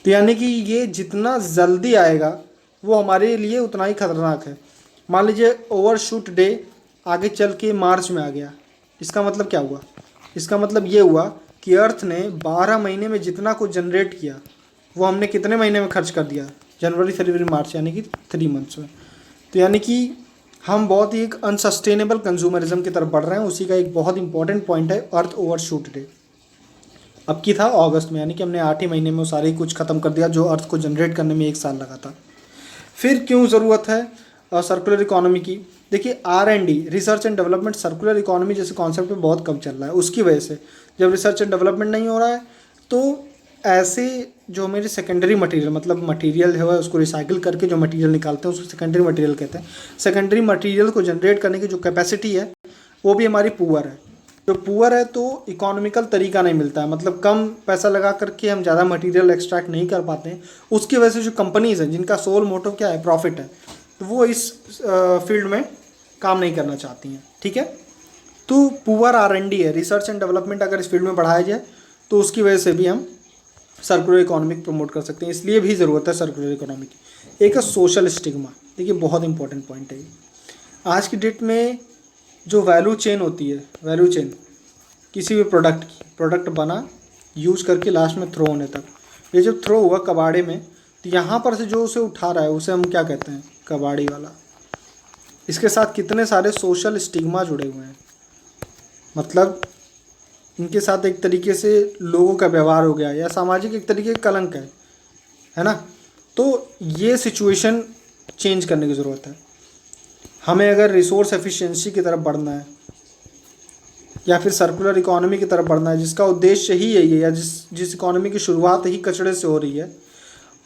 तो यानी कि ये जितना जल्दी आएगा वो हमारे लिए उतना ही खतरनाक है। मान लीजिए ओवरशूट डे आगे चल के मार्च में आ गया, इसका मतलब क्या हुआ, इसका मतलब ये हुआ कि अर्थ ने 12 महीने में जितना कुछ जनरेट किया वो हमने कितने महीने में खर्च कर दिया, जनवरी फरवरी मार्च, यानी कि 3 मंथ्स में। तो यानी कि हम बहुत ही एक अनसस्टेनेबल कंज्यूमरिज्म की तरफ बढ़ रहे हैं। उसी का एक बहुत इंपॉर्टेंट पॉइंट है अर्थ ओवरशूट डे। अब की था अगस्त में, यानी कि हमने 8 ही महीने में वो सारे कुछ ख़त्म कर दिया जो अर्थ को जनरेट करने में 1 साल लगा था। फिर क्यों ज़रूरत है सर्कुलर इकोनॉमी की। देखिए R&D, research and development, circular economy जैसे कॉन्सेप्ट पे बहुत कम चल रहा है। उसकी वजह से जब रिसर्च एंड डेवलपमेंट नहीं हो रहा है तो ऐसे जो मेरे सेकेंडरी मटेरियल, मतलब मटेरियल है उसको रिसाइकिल करके जो मटेरियल निकालते हैं उसको सेकेंडरी मटेरियल कहते हैं। सेकेंडरी मटेरियल को जनरेट करने की जो कैपेसिटी है वो भी हमारी पुअर है। जो पुअर है तो इकोनॉमिकल तरीका नहीं मिलता है, मतलब कम पैसा लगा करके हम ज़्यादा मटेरियल एक्सट्रैक्ट नहीं कर पाते हैं। उसकी वजह से जो कंपनीज़ हैं जिनका सोल मोटो क्या है, प्रॉफिट है, तो वो इस फील्ड में काम नहीं करना चाहती हैं, ठीक है। तो पुअर R&D है, रिसर्च एंड डेवलपमेंट अगर इस फील्ड में बढ़ाया जाए तो उसकी वजह से भी हम सर्कुलर इकोनॉमी प्रमोट कर सकते हैं। इसलिए भी ज़रूरत है सर्कुलर इकोनॉमी की। एक है सोशल स्टिग्मा। देखिए बहुत इंपॉर्टेंट पॉइंट है ये। आज की डेट में जो वैल्यू चेन होती है, वैल्यू चेन किसी भी प्रोडक्ट की, प्रोडक्ट बना यूज करके लास्ट में थ्रो होने तक, ये जब थ्रो हुआ कबाड़े में तो यहाँ पर से जो उसे उठा रहा है उसे हम क्या कहते हैं, कबाड़ी वाला। इसके साथ कितने सारे सोशल स्टिग्मा जुड़े हुए हैं, मतलब इनके साथ एक तरीके से लोगों का व्यवहार हो गया या सामाजिक एक तरीके का कलंक है ना। तो ये सिचुएशन चेंज करने की ज़रूरत है। हमें अगर रिसोर्स एफिशिएंसी की तरफ बढ़ना है या फिर सर्कुलर इकोनॉमी की तरफ बढ़ना है जिसका उद्देश्य ही यही है, या जिस इकोनॉमी की शुरुआत ही कचड़े से हो रही है,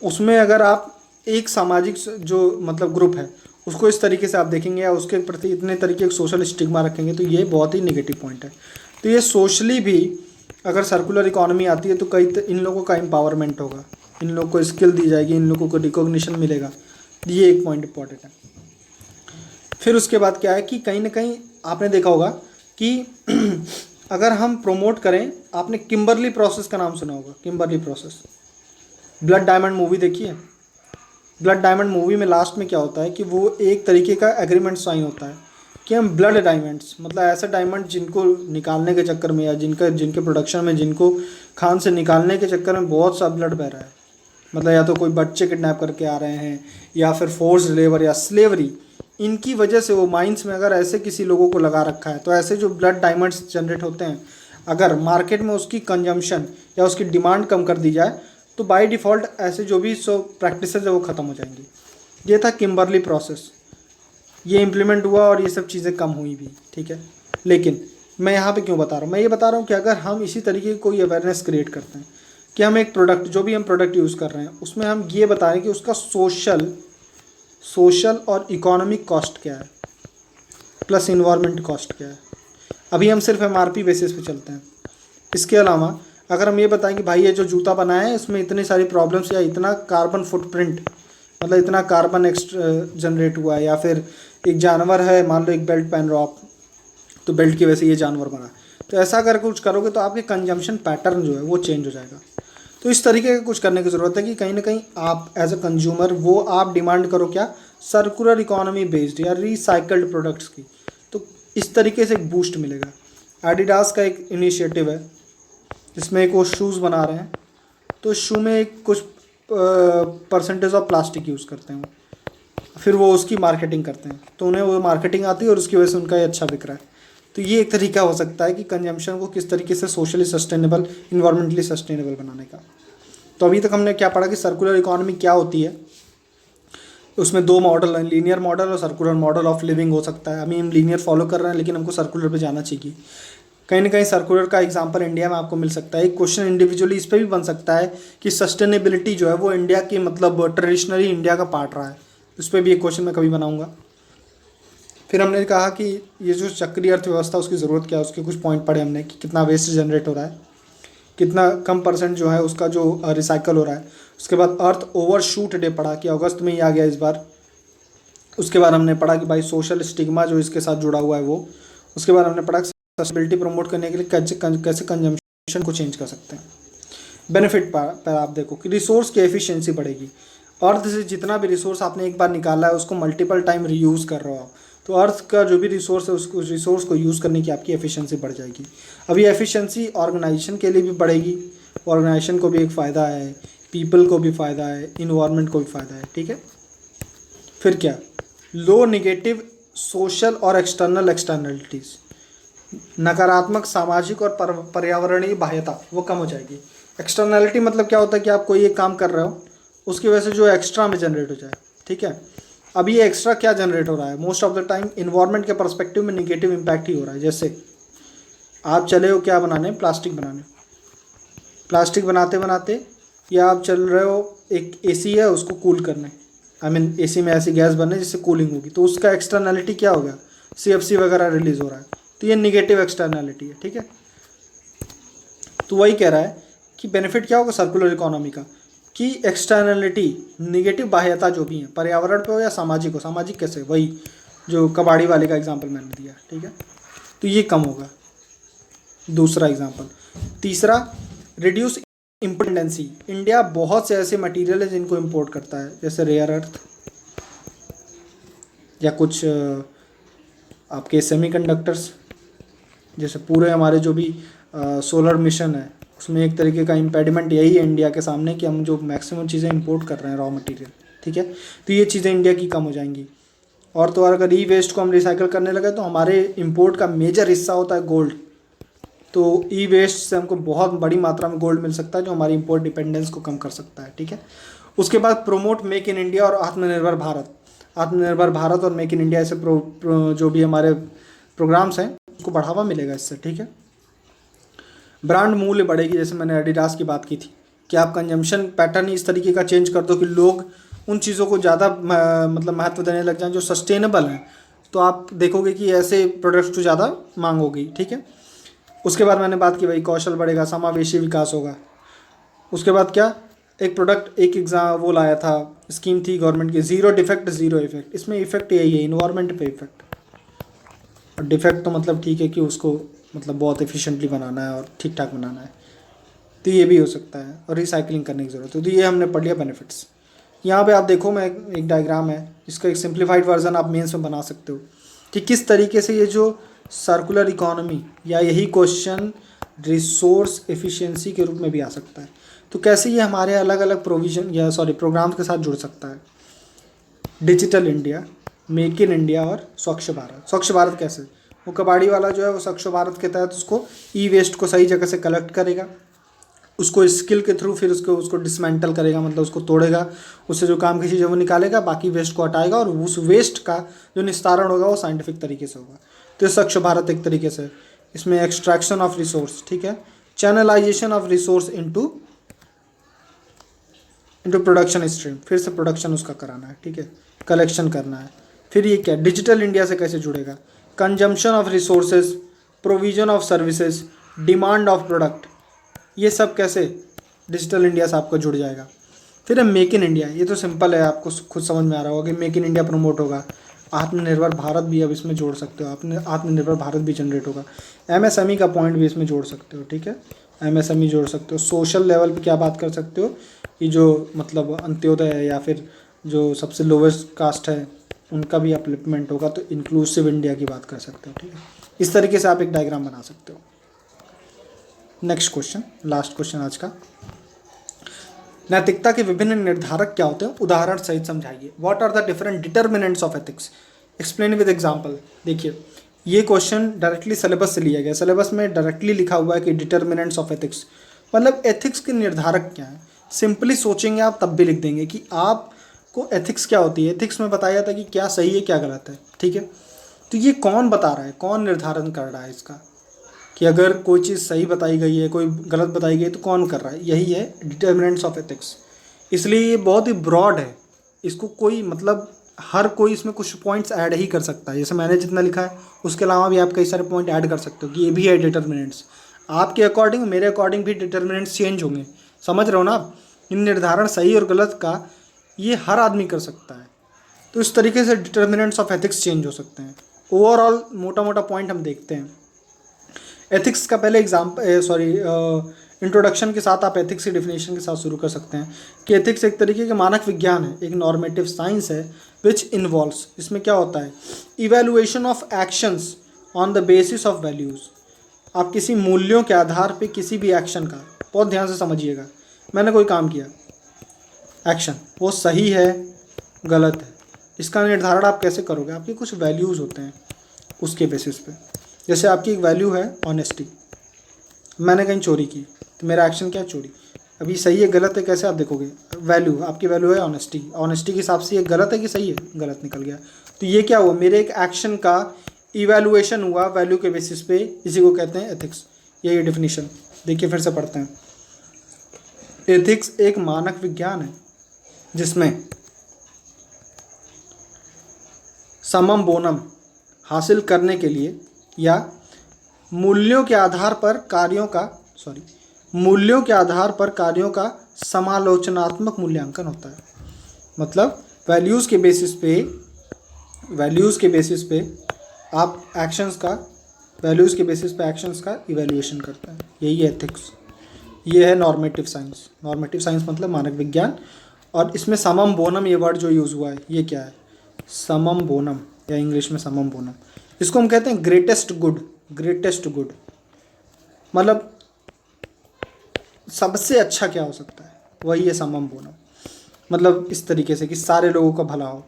उसमें अगर आप एक सामाजिक जो मतलब ग्रुप है उसको इस तरीके से आप देखेंगे या उसके प्रति इतने तरीके के सोशल स्टिग्मा रखेंगे तो ये बहुत ही नेगेटिव पॉइंट है। तो ये सोशली भी अगर सर्कुलर इकोनॉमी आती है तो इन लोगों का एम्पावरमेंट होगा, इन लोगों को स्किल दी जाएगी, इन लोगों को रिकॉग्निशन मिलेगा। ये एक पॉइंट इंपॉर्टेंट है। फिर उसके बाद क्या है कि कहीं ना कहीं आपने देखा होगा कि अगर हम प्रमोट करें, आपने किम्बरली प्रोसेस का नाम सुना होगा, Kimberley process. Blood diamond movie देखी है? ब्लड डायमंड मूवी में लास्ट में क्या होता है कि वो एक तरीके का एग्रीमेंट साइन होता है कि हम ब्लड डायमंड्स, मतलब ऐसे डायमंड जिनको निकालने के चक्कर में या जिनके प्रोडक्शन में, जिनको खान से निकालने के चक्कर में बहुत सा ब्लड बह रहा है, मतलब या तो कोई बच्चे किडनैप करके आ रहे हैं या फिर फोर्स लेबर या स्लेवरी, इनकी वजह से वो माइंस में अगर ऐसे किसी लोगों को लगा रखा है, तो ऐसे जो ब्लड डायमंड्स जनरेट होते हैं, अगर मार्केट में उसकी कंजम्पशन या उसकी डिमांड कम कर दी जाए तो बाय डिफ़ॉल्ट ऐसे जो भी प्रैक्टिसेस है वो ख़त्म हो जाएंगी। ये था किम्बरली प्रोसेस, ये इम्प्लीमेंट हुआ और ये सब चीज़ें कम हुई भी, ठीक है। लेकिन मैं यहाँ पे क्यों बता रहा हूँ? मैं ये बता रहा हूँ कि अगर हम इसी तरीके की कोई अवेयरनेस क्रिएट करते हैं कि हम एक प्रोडक्ट, जो भी हम प्रोडक्ट यूज़ कर रहे हैं, उसमें हम ये बताएं कि उसका सोशल और इकोनॉमिक कॉस्ट क्या है, प्लस इन्वायरमेंट कॉस्ट क्या है। अभी हम सिर्फ MRP बेसिस पे चलते हैं। इसके अलावा अगर हम ये बताएं कि भाई ये जो जूता बनाया है इसमें इतनी सारी प्रॉब्लम्स या इतना कार्बन फुटप्रिंट, मतलब इतना कार्बन जनरेट हुआ है, या फिर एक जानवर है, मान लो एक बेल्ट पहन रहे हो आप, तो बेल्ट की वजह से ये जानवर बना, तो ऐसा अगर कुछ करोगे तो आपके कंजम्पशन पैटर्न जो है वो चेंज हो जाएगा। तो इस तरीके का कुछ करने की ज़रूरत है कि कहीं ना कहीं आप एज अ कंज्यूमर वो आप डिमांड करो क्या, सर्कुलर इकोनॉमी बेस्ड या रिसाइकल्ड प्रोडक्ट्स की, तो इस तरीके से एक बूस्ट मिलेगा। एडिडास का एक इनिशिएटिव है जिसमें एक वो शूज़ बना रहे हैं, तो शू में एक कुछ परसेंटेज ऑफ प्लास्टिक यूज़ करते हैं, फिर वो उसकी मार्केटिंग करते हैं, तो उन्हें वो मार्केटिंग आती है और उसकी वजह से उनका ये अच्छा बिक रहा है। तो ये एक तरीका हो सकता है कि कंजम्पशन को किस तरीके से सोशली सस्टेनेबल, इन्वायरमेंटली सस्टेनेबल बनाने का। तो अभी तक हमने क्या पढ़ा कि सर्कुलर इकोनॉमी क्या होती है, उसमें दो मॉडल हैं, लीनियर मॉडल और सर्कुलर मॉडल ऑफ लिविंग हो सकता है। अभी हम लीनियर फॉलो कर रहे हैं लेकिन हमको सर्कुलर पे जाना चाहिए। कहीं ना कहीं सर्कुलर का एग्जांपल इंडिया में आपको मिल सकता है। एक क्वेश्चन इंडिविजुअली इस पर भी बन सकता है कि सस्टेनेबिलिटी जो है वो इंडिया की, मतलब ट्रेडिशनली इंडिया का पार्ट रहा है, उस पर भी एक क्वेश्चन मैं कभी बनाऊंगा। फिर हमने कहा कि ये जो चक्रीय अर्थव्यवस्था, उसकी ज़रूरत क्या है, उसके कुछ पॉइंट पढ़े हमने कि कितना वेस्ट जनरेट हो रहा है, कितना कम परसेंट जो है उसका जो रिसाइकल हो रहा है। उसके बाद अर्थ ओवरशूट डे पढ़ा कि अगस्त में ही आ गया इस बार। उसके बाद हमने पढ़ा कि भाई सोशल स्टिग्मा जो इसके साथ जुड़ा हुआ है वो। उसके बाद हमने पढ़ा सस्टेनेबिलिटी प्रमोट करने के लिए कैसे कंजम्पशन को चेंज कर सकते हैं। बेनिफिट पर आप देखो कि रिसोर्स की एफिशिएंसी बढ़ेगी। अर्थ से जितना भी रिसोर्स आपने एक बार निकाला है उसको मल्टीपल टाइम रीयूज़ कर रहे हो आप, तो अर्थ का जो भी रिसोर्स है उसको, रिसोर्स को यूज़ करने की आपकी एफिशिएंसी बढ़ जाएगी। अभी एफिशिएंसी ऑर्गेनाइजेशन के लिए भी बढ़ेगी, ऑर्गेनाइजेशन को भी एक फ़ायदा है, पीपल को भी फ़ायदा है, इन्वायरमेंट को भी फ़ायदा है, ठीक है। फिर क्या, लो निगेटिव सोशल और एक्सटर्नलिटीज़, नकारात्मक सामाजिक और पर्यावरणीय बाह्यता वो कम हो जाएगी। एक्सटर्नलिटी मतलब क्या होता है कि आप कोई एक काम कर रहे हो उसकी वजह से जो एक्स्ट्रा में जनरेट हो जाए, ठीक है। अब ये एक्स्ट्रा क्या जनरेट हो रहा है, most of the time environment के पर्सपेक्टिव में निगेटिव इम्पैक्ट ही हो रहा है। जैसे आप चले हो क्या बनाने, प्लास्टिक बनाने, प्लास्टिक बनाते बनाते, या आप चल रहे हो एक AC है उसको कूल करने, आई मीन AC में ऐसी गैस बनने जिससे कूलिंग होगी, तो उसका एक्सटर्नलिटी क्या हो गया, CFC वगैरह रिलीज़ हो रहा है, तो ये निगेटिव एक्सटर्नलिटी है, ठीक है। तो वही कह रहा है कि बेनिफिट क्या होगा सर्कुलर इकोनॉमी का, कि एक्सटर्नलिटी, निगेटिव बाह्यता जो भी है, पर्यावरण पे हो या सामाजिक हो, सामाजिक कैसे, वही जो कबाड़ी वाले का एग्जांपल मैंने दिया, ठीक है, तो ये कम होगा। दूसरा एग्जांपल। तीसरा, रिड्यूस इम्पोर्टेंसी। इंडिया बहुत से ऐसे मटेरियल है जिनको इंपोर्ट करता है, जैसे रेयर अर्थ या कुछ आपके सेमीकंडक्टर्स, जैसे पूरे हमारे जो भी सोलर मिशन है उसमें एक तरीके का इम्पेडिमेंट यही है इंडिया के सामने कि हम जो मैक्सिमम चीज़ें इंपोर्ट कर रहे हैं रॉ मटेरियल, ठीक है, तो ये चीज़ें इंडिया की कम हो जाएंगी। और तो और अगर ई वेस्ट को हम रिसाइकल करने लगे तो हमारे इंपोर्ट का मेजर हिस्सा होता है गोल्ड, तो ई वेस्ट से हमको बहुत बड़ी मात्रा में गोल्ड मिल सकता है जो हमारी इंपोर्ट डिपेंडेंस को कम कर सकता है, ठीक है। उसके बाद प्रोमोट मेक इन इंडिया और आत्मनिर्भर भारत। आत्मनिर्भर भारत और मेक इन इंडिया ऐसे जो भी हमारे प्रोग्राम्स हैं उसको बढ़ावा मिलेगा इससे, ठीक है। ब्रांड मूल्य बढ़ेगी, जैसे मैंने एडिडास की बात की थी कि आप कंजम्पशन पैटर्न ही इस तरीके का चेंज कर दो कि लोग उन चीज़ों को ज़्यादा मतलब महत्व देने लग जाएं जो सस्टेनेबल हैं, तो आप देखोगे कि ऐसे प्रोडक्ट्स को ज़्यादा मांग होगी, ठीक है। उसके बाद मैंने बात की भाई कौशल बढ़ेगा, समावेशी विकास होगा। उसके बाद क्या, एक प्रोडक्ट, एक एग्जाम वो लाया था, स्कीम थी गवर्नमेंट की, ज़ीरो डिफेक्ट ज़ीरो इफेक्ट। इसमें इफेक्ट यही है, इन्वायरमेंट पे इफेक्ट, और डिफेक्ट तो मतलब ठीक है कि उसको मतलब बहुत एफिशिएंटली बनाना है और ठीक ठाक बनाना है, तो ये भी हो सकता है। और रिसाइकलिंग करने की ज़रूरत है, तो ये हमने पढ़ लिया बेनिफिट्स। यहाँ पे आप देखो, मैं एक डायग्राम है, इसका एक सिंप्लीफाइड वर्जन आप मेंस में बना सकते हो कि किस तरीके से ये जो सर्कुलर इकोनॉमी या यही क्वेश्चन रिसोर्स एफिशिएंसी के रूप में भी आ सकता है, तो कैसे ये हमारे अलग अलग प्रोग्राम्स के साथ जुड़ सकता है। Digital India, make in India और स्वच्छ भारत। स्वच्छ भारत कैसे, वो कबाड़ी वाला जो है वो स्वच्छ भारत के तहत उसको ई वेस्ट को सही जगह से कलेक्ट करेगा, उसको स्किल के थ्रू फिर उसको डिसमेंटल करेगा, मतलब उसको तोड़ेगा, उससे जो काम की चीज़ है वो निकालेगा, बाकी वेस्ट को हटाएगा और उस वेस्ट का जो निस्तारण होगा वो साइंटिफिक तरीके से होगा। तो स्वच्छ भारत एक तरीके से, इसमें एक्सट्रैक्शन ऑफ रिसोर्स, ठीक है, channelisation of resource into production stream, फिर से प्रोडक्शन उसका कराना है, ठीक है, कलेक्शन करना है। फिर ये क्या, डिजिटल इंडिया से कैसे जुड़ेगा, consumption of resources, provision of services, demand of product, ये सब कैसे डिजिटल इंडिया से आपको जुड़ जाएगा। फिर है मेक इन इंडिया, ये तो सिंपल है, आपको खुद समझ में आ रहा होगा कि मेक इन इंडिया प्रमोट होगा, आत्मनिर्भर भारत भी अब इसमें जोड़ सकते हो, आपने आत्मनिर्भर भारत भी जनरेट होगा, एमएसएमई का पॉइंट भी इसमें जोड़ सकते हो, ठीक है, एमएसएमई जोड़ सकते हो। सोशल लेवल पे क्या बात कर सकते हो कि जो मतलब अंत्योदय है या फिर जो सबसे लोवेस्ट कास्ट है उनका भी अपलिफ्टमेंट होगा, तो इंक्लूसिव इंडिया की बात कर सकते हो, ठीक है। इस तरीके से आप एक डायग्राम बना सकते हो। नेक्स्ट क्वेश्चन, लास्ट क्वेश्चन आज का, नैतिकता के विभिन्न निर्धारक क्या होते हैं, उदाहरण सहित समझाइए। What are the different determinants of ethics, explain with example. देखिए ये क्वेश्चन डायरेक्टली सिलेबस से लिया गया, सिलेबस में डायरेक्टली लिखा हुआ है कि डिटर्मिनेंट्स ऑफ एथिक्स, मतलब एथिक्स के निर्धारक क्या है। सिंपली सोचेंगे आप तब भी लिख देंगे कि आपको एथिक्स क्या होती है। एथिक्स में बताया था कि क्या सही है क्या गलत है, ठीक है, तो ये कौन बता रहा है, कौन निर्धारण कर रहा है इसका, कि अगर कोई चीज़ सही बताई गई है कोई गलत बताई गई है तो कौन कर रहा है, यही है डिटर्मिनेंट्स ऑफ एथिक्स। इसलिए ये बहुत ही ब्रॉड है, इसको कोई मतलब हर कोई इसमें कुछ पॉइंट्स ऐड ही कर सकता है। जैसे मैंने जितना लिखा है उसके अलावा भी आप कई सारे पॉइंट ऐड कर सकते हो कि ये भी है डिटर्मिनेंट्स। आपके अकॉर्डिंग मेरे अकॉर्डिंग भी डिटर्मिनेंट्स चेंज होंगे, समझ रहे हो ना आप। इन निर्धारण सही और गलत का ये हर आदमी कर सकता है, तो इस तरीके से डिटर्मिनेंट्स ऑफ एथिक्स चेंज हो सकते हैं। ओवरऑल मोटा मोटा पॉइंट हम देखते हैं। एथिक्स का पहले इंट्रोडक्शन के साथ आप एथिक्स की डेफिनेशन के साथ शुरू कर सकते हैं कि एथिक्स एक तरीके के मानक विज्ञान है, एक नॉर्मेटिव साइंस है विच इन्वॉल्व्स, इसमें क्या होता है, evaluation of actions on the basis of values. आप किसी मूल्यों के आधार पे किसी भी एक्शन का, बहुत ध्यान से समझिएगा, मैंने कोई काम किया, एक्शन वो सही है गलत है, इसका निर्धारण आप कैसे करोगे, आपके कुछ वैल्यूज़ होते हैं उसके बेसिस पे। जैसे आपकी एक वैल्यू है ऑनेस्टी, मैंने कहीं चोरी की तो मेरा एक्शन क्या, चोरी। अभी सही है गलत है कैसे आप देखोगे, वैल्यू, आपकी वैल्यू है ऑनेस्टी, ऑनेस्टी के हिसाब से ये गलत है कि सही है, गलत निकल गया, तो ये क्या हुआ, मेरे एक एक्शन का इवैल्यूएशन हुआ वैल्यू के बेसिस पे, इसी को कहते हैं एथिक्स। यही डेफिनेशन देखिए, फिर से पढ़ते हैं। एथिक्स एक मानक विज्ञान है जिसमें समम बोनम हासिल करने के लिए या मूल्यों के आधार पर कार्यों का समालोचनात्मक मूल्यांकन होता है। मतलब वैल्यूज़ के बेसिस पे आप एक्शंस का, वैल्यूज़ के बेसिस पे एक्शंस का इवैल्यूएशन करते हैं, यही है एथिक्स। ये है नॉर्मेटिव साइंस। नॉर्मेटिव साइंस मतलब मानक विज्ञान, और इसमें समम बोनम ये वर्ड जो यूज़ हुआ है ये क्या है, समम बोनम, या इंग्लिश में समम बोनम, इसको हम कहते हैं ग्रेटेस्ट गुड। ग्रेटेस्ट गुड मतलब सबसे अच्छा क्या हो सकता है, वही है समम बोनम। मतलब इस तरीके से कि सारे लोगों का भला हो,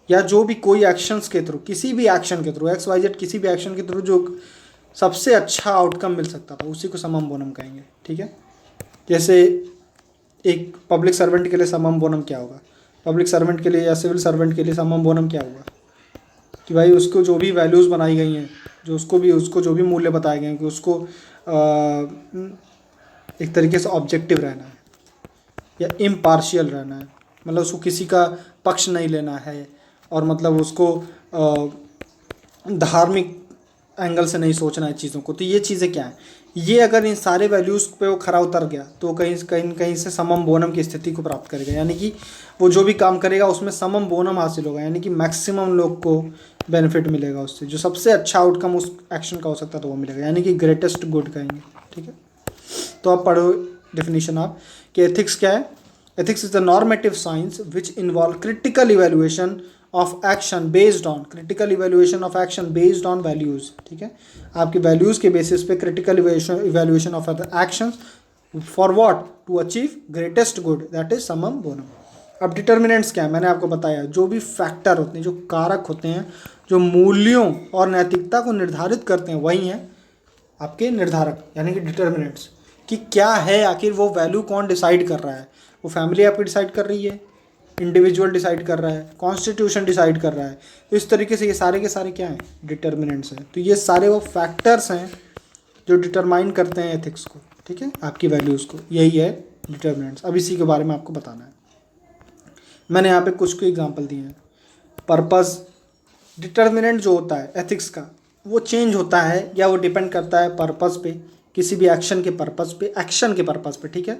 या जो भी कोई एक्शंस के थ्रू, किसी भी एक्शन के थ्रू, XYZ किसी भी एक्शन के थ्रू जो सबसे अच्छा आउटकम मिल सकता था उसी को समम बोनम कहेंगे, ठीक है। जैसे एक पब्लिक सर्वेंट के लिए समम बोनम क्या होगा, पब्लिक सर्वेंट के लिए या सिविल सर्वेंट के लिए समम बोनम क्या होगा कि भाई उसको जो भी वैल्यूज़ बनाई गई हैं, जो उसको जो भी मूल्य बताए गए हैं, कि उसको एक तरीके से ऑब्जेक्टिव रहना है या इम्पार्शियल रहना है, मतलब उसको किसी का पक्ष नहीं लेना है, और मतलब उसको धार्मिक एंगल से नहीं सोचना है चीज़ों को। तो ये चीज़ें क्या हैं, ये अगर इन सारे वैल्यूज़ पे वो खरा उतर गया तो कहीं से समम बोनम की स्थिति को प्राप्त करेगा। यानी कि वो जो भी काम करेगा उसमें समम बोनम हासिल होगा, यानी कि मैक्सिमम लोग को बेनिफिट मिलेगा उससे, जो सबसे अच्छा आउटकम उस एक्शन का हो सकता है तो वो मिलेगा, यानी कि ग्रेटेस्ट गुड कहेंगे। ठीक है, तो आप पढ़ो डेफिनेशन आप कि एथिक्स क्या है। Ethics is the normative science which involve critical evaluation of action based on values. ठीक है, आपकी वैल्यूज़ के बेसिस पे critical evaluation of actions for what, to achieve greatest good, that is summum bonum. अब determinants क्या है, मैंने आपको बताया, जो भी फैक्टर होते हैं, जो कारक होते हैं, जो मूल्यों और नैतिकता को निर्धारित करते हैं, वही हैं आपके निर्धारक, यानी कि डिटर्मिनेंट्स, कि क्या है आखिर वो वैल्यू कौन डिसाइड कर रहा है। वो फैमिली आपकी डिसाइड कर रही है, इंडिविजुअल डिसाइड कर रहा है, कॉन्स्टिट्यूशन डिसाइड कर रहा है। तो इस तरीके से ये सारे के सारे क्या हैं, डिटर्मिनेंट्स हैं। तो ये सारे वो फैक्टर्स हैं जो डिटरमाइन करते हैं एथिक्स को। ठीक है, आपकी वैल्यूज़ को, यही है डिटर्मिनेंट्स। अब इसी के बारे में आपको बताना है। मैंने यहाँ पे कुछ एग्जांपल दिए हैं। पर्पस, डिटर्मिनेंट जो होता है एथिक्स का, वो चेंज होता है या वो डिपेंड करता है पर्पस पे, किसी भी एक्शन के पर्पस पे। ठीक है,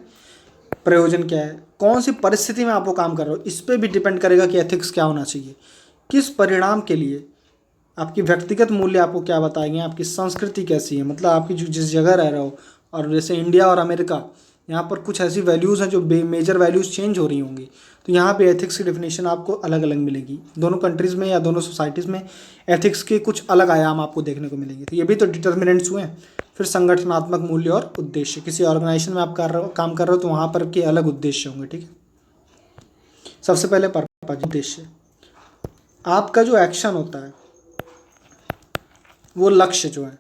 प्रयोजन क्या है, कौन सी परिस्थिति में आप वो काम कर रहे हो, इस पर भी डिपेंड करेगा कि एथिक्स क्या होना चाहिए, किस परिणाम के लिए, आपकी व्यक्तिगत मूल्य आपको क्या बताएंगे, आपकी संस्कृति कैसी है, मतलब आपकी जो जिस जगह रह रहे हो। और जैसे इंडिया और अमेरिका, यहाँ पर कुछ ऐसी वैल्यूज़ हैं जो मेजर वैल्यूज़ चेंज हो रही होंगी, तो यहाँ पे एथिक्स की डेफिनेशन आपको अलग अलग मिलेगी। दोनों कंट्रीज़ में या दोनों सोसाइटीज़ में एथिक्स के कुछ अलग आयाम आपको देखने को मिलेंगे। तो ये भी तो डिटर्मिनेंट्स हुए हैं। फिर संगठनात्मक मूल्य और उद्देश्य, किसी ऑर्गेनाइजेशन में आप काम कर रहे हो तो वहाँ पर के अलग उद्देश्य होंगे। ठीक है, सबसे पहले पर्पस, उद्देश्य, आपका जो एक्शन होता है वो लक्ष्य जो है,